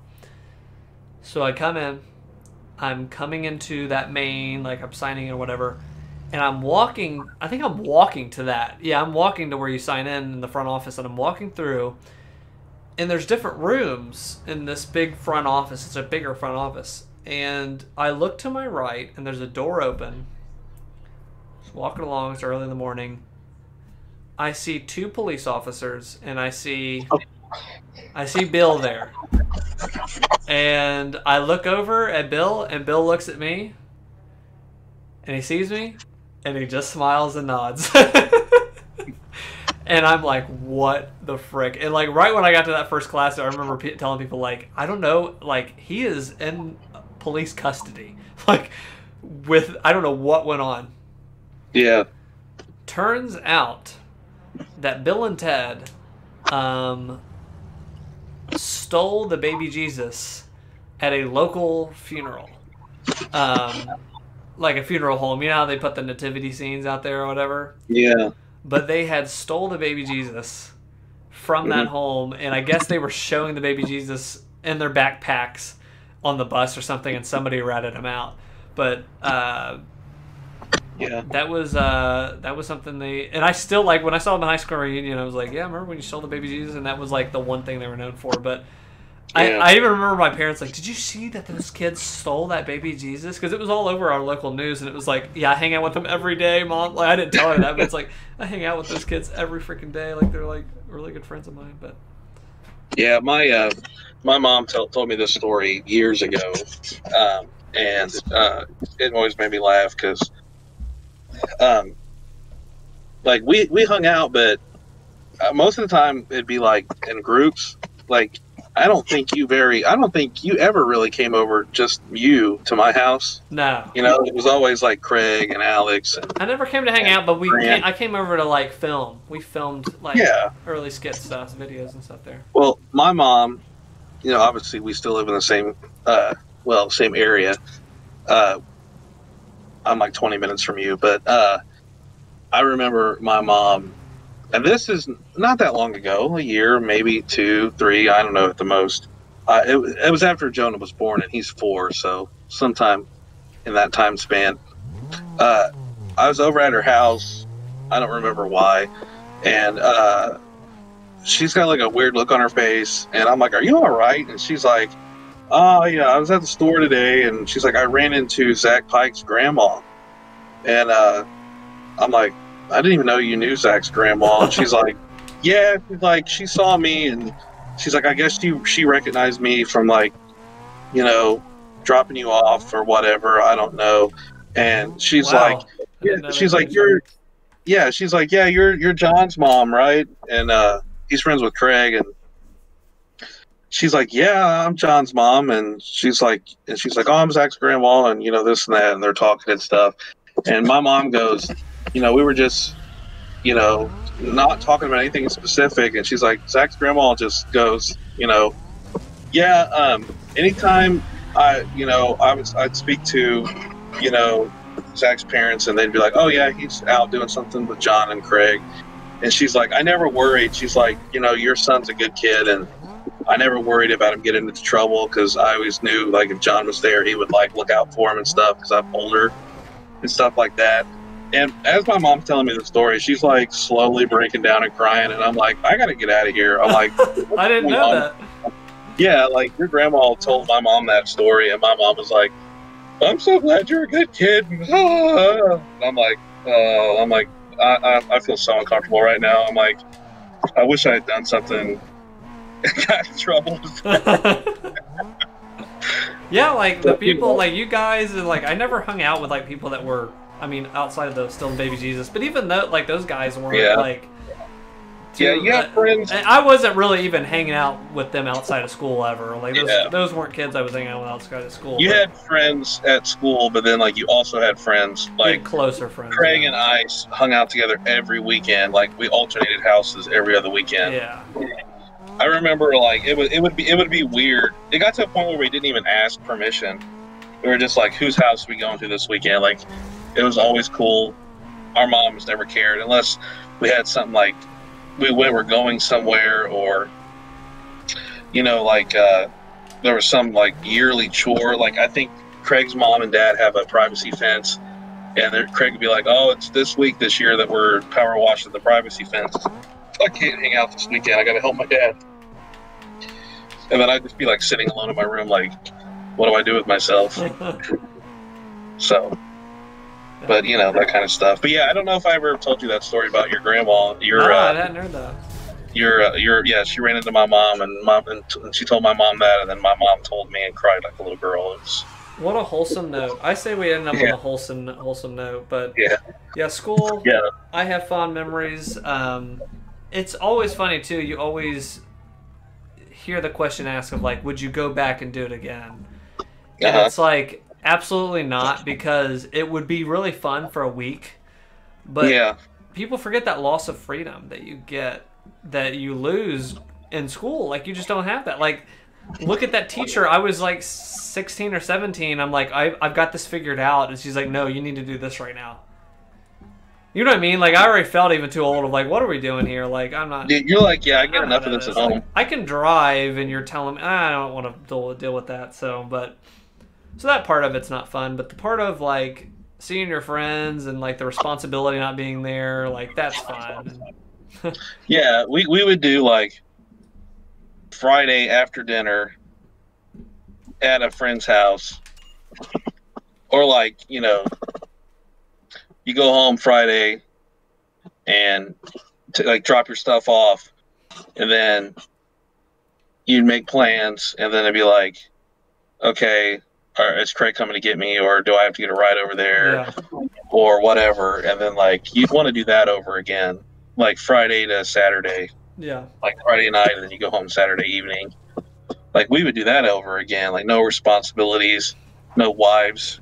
So I come in. I'm coming into that main, like I'm signing in or whatever, and I'm walking. I think I'm walking to that. Yeah, I'm walking to where you sign in the front office, and I'm walking through. And there's different rooms in this big front office. It's a bigger front office. And I look to my right, and there's a door open. Just walking along, it's early in the morning. I see two police officers, and I see Bill there. And I look over at Bill, and Bill looks at me, and he sees me, and he just smiles and nods. And I'm like, what the frick? And like right when I got to that first class, I remember telling people like, I don't know, like he is in police custody. Like with, I don't know what went on. Yeah. Turns out that Bill and Ted stole the baby Jesus at a local funeral. Like a funeral home. You know how they put the nativity scenes out there or whatever? Yeah. But they had stole the baby Jesus from that home, and I guess they were showing the baby Jesus in their backpacks on the bus or something, and somebody ratted him out. But Yeah. that was something they, and I still like when I saw them in high school reunion, I was like, yeah, remember when you stole the baby Jesus? And that was like the one thing they were known for. But Yeah. I even remember my parents like, did you see that those kids stole that baby Jesus? Because it was all over our local news, and it was like, yeah, I hang out with them every day, Mom. Like I didn't tell her that, but it's like I hang out with those kids every freaking day. Like they're like really good friends of mine. But Yeah, my mom told me this story years ago, and it always made me laugh because, like we hung out, but most of the time it'd be like in groups. Like I don't think you ever really came over just you to my house. no, You know, it was always like Craig and Alex and I never came to hang out, but Grant. I came over to like film. We filmed like Yeah. early skit stuff, videos and stuff there. Well, my mom, you know, obviously we still live in the same, same area. I'm like 20 minutes from you, but I remember my mom, and this is not that long ago, a year, maybe 2, 3, I don't know at the most. It was after Jonah was born, and he's 4, so sometime in that time span. I was over at her house, I don't remember why, and she's got like a weird look on her face, and I'm like, "Are you all right?" And she's like, "Oh yeah, I was at the store today," and she's like, "I ran into Zach Pike's grandma," and I'm like, "I didn't even know you knew Zach's grandma." And she's like, "Yeah," she's like, "She saw me," and she's like, "I guess she recognized me from like, you know, dropping you off or whatever. I don't know." And she's Wow. like, I didn't know she's that like, was- she's like, "Yeah, you're John's mom, right?" and he's friends with Craig, and she's like, yeah, I'm John's mom, and she's like, oh, I'm Zach's grandma, and this and that, and they're talking and stuff, and my mom goes, we were just, not talking about anything specific, and she's like, Zach's grandma just goes, yeah, anytime I'd speak to, Zach's parents, and they'd be like, oh yeah, he's out doing something with John and Craig, and she's like, I never worried. She's like, your son's a good kid, and I never worried about him getting into trouble because I always knew, like, if John was there, he would, like, look out for him and stuff because I'm older and stuff like that. And as my mom's telling me the story, she's, like, slowly breaking down and crying, and I'm like, I got to get out of here. I'm like, I didn't know that. Yeah, like, your grandma told my mom that story, and my mom was like, I'm so glad you're a good kid. And I'm like, I feel so uncomfortable right now. I'm like, I wish I had done something and got in trouble. Yeah, like the people, like you guys, like I never hung out with like people that were, I mean, outside of the still baby Jesus, but even though like those guys weren't like. Yeah, you got friends. I wasn't really even hanging out with them outside of school ever. Like those weren't kids I was hanging out with outside of school. You had friends at school, but then like you also had friends like closer friends. Craig and I hung out together every weekend. Like we alternated houses every other weekend. Yeah. I remember like it would be weird. It got to a point where we didn't even ask permission. We were just like, whose house are we going to this weekend? Like it was always cool. Our moms never cared unless we had something like we were going somewhere, or there was some like yearly chore. Like I think Craig's mom and dad have a privacy fence, and Craig would be like, oh, it's this week this year that we're power washing the privacy fence. I can't hang out this weekend, I gotta help my dad. And then I'd just be like sitting alone in my room like, what do I do with myself? So but that kind of stuff. But yeah, I don't know if I ever told you that story about your grandma. I hadn't heard that. She ran into my mom, and she told my mom that, and then my mom told me and cried like a little girl. What a wholesome note. I say we ended up on a wholesome note, but yeah, school. Yeah, I have fond memories. It's always funny too. You always hear the question asked of like, would you go back and do it again? And it's like, absolutely not, because it would be really fun for a week, but people forget that loss of freedom that you get, that you lose in school. Like you just don't have that. Like look at that teacher. I was like 16 or 17. I'm like, I've got this figured out, and she's like, no, you need to do this right now. You know what I mean? Like I already felt even too old of like, what are we doing here? Like I'm not. You're like, yeah, I get enough of this at home. Like, I can drive, and you're telling me I don't want to deal with that. So that part of it's not fun, but the part of like seeing your friends and like the responsibility not being there, like that's fun. Yeah, we would do like Friday after dinner at a friend's house, or like you go home Friday and like drop your stuff off, and then you'd make plans, and then it'd be like, okay, is Craig coming to get me, or do I have to get a ride over there, or whatever? And then like you'd want to do that over again, like Friday to Saturday. Yeah. Like Friday night, and then you go home Saturday evening. Like we would do that over again. Like no responsibilities, no wives,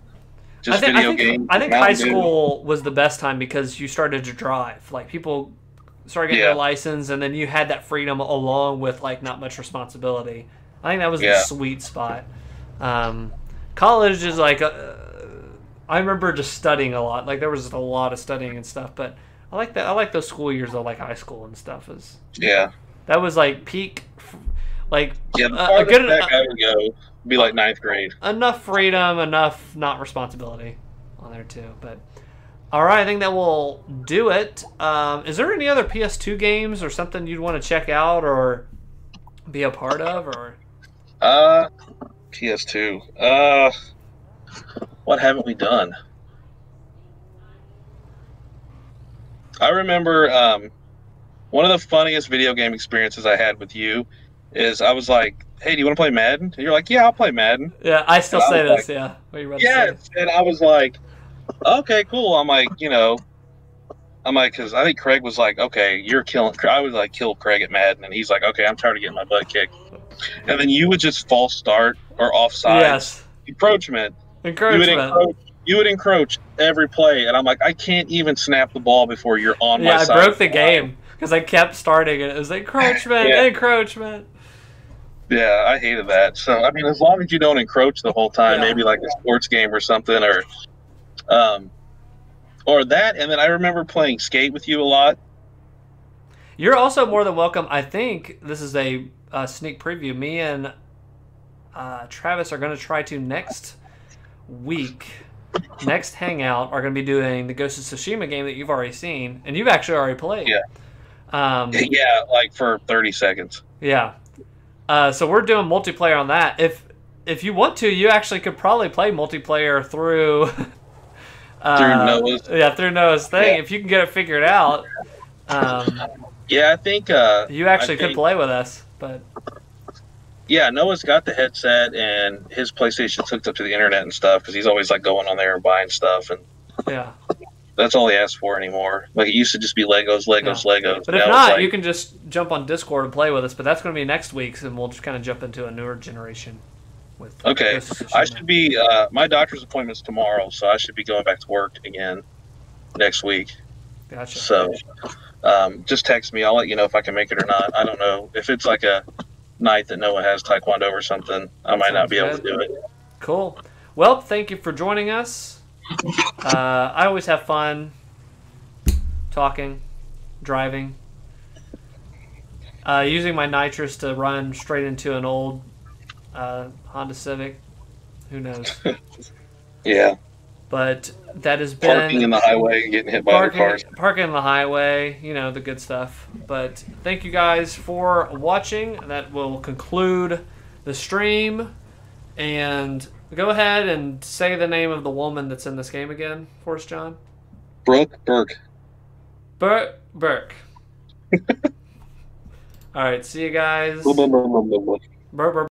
just video games. I think high school was the best time because you started to drive. Like people started getting their license, and then you had that freedom along with like not much responsibility. I think that was the sweet spot. College is like, I remember just studying a lot. Like there was a lot of studying and stuff, but I like that. I like those school years though, like high school and stuff. That was like peak, like the farthest back I would go would be like 9th grade. Enough freedom, enough not responsibility on there too. But all right, I think that will do it. Is there any other PS2 games or something you'd want to check out or be a part of, or? PS2. What haven't we done? I remember one of the funniest video game experiences I had with you is I was like, hey, do you want to play Madden? And you're like, yeah, I'll play Madden. Yeah, I still say this, yes, and I was like, okay, cool. I'm like, I'm like, because I think Craig was like, okay, you're killing. I would like kill Craig at Madden, and he's like, okay, I'm tired of getting my butt kicked. And then you would just false start or offsides, Yes. encroachment. Encroachment. You would encroach every play, and I'm like, I can't even snap the ball before you're on my Yeah, I side. broke the game because I kept starting and it was encroachment, Yeah. encroachment. Yeah, I hated that. So I mean, as long as you don't encroach the whole time, Yeah. maybe like a sports game or something, or that. And then I remember playing skate with you a lot. You're also more than welcome. I think this is a sneak preview. Me and Travis are going to try to next hangout are going to be doing the Ghost of Tsushima game that you've already seen and you've actually already played. Yeah. Yeah, like for 30 seconds. Yeah. So we're doing multiplayer on that. If you want to, you actually could probably play multiplayer through Noah's. Yeah, through Noah's thing. Yeah. If you can get it figured out. Yeah, I think You actually could play with us, but yeah, Noah's got the headset and his PlayStation's hooked up to the internet and stuff because he's always like going on there and buying stuff, and yeah. that's all he asks for anymore. Like it used to just be Legos. But if Now not, it's like, you can just jump on Discord and play with us. But that's going to be next week's, and we'll just kind of jump into a newer generation. With okay. Ghost of Tsushima. I should be my doctor's appointment's tomorrow, so I should be going back to work again next week. Gotcha. So just text me. I'll let you know if I can make it or not. I don't know if it's like a night that Noah has Taekwondo or something. I might not be able to do it. Cool. Well, thank you for joining us. I always have fun talking, driving, using my nitrous to run straight into an old Honda Civic. Who knows? Yeah. But that has been Parking in the highway and getting hit by other cars. Parking in the highway, you know, the good stuff. But thank you guys for watching. That will conclude the stream. And go ahead and say the name of the woman that's in this game again for us, John. Burke. Burke. All right, see you guys. Blah, blah, blah, blah, blah. Burke.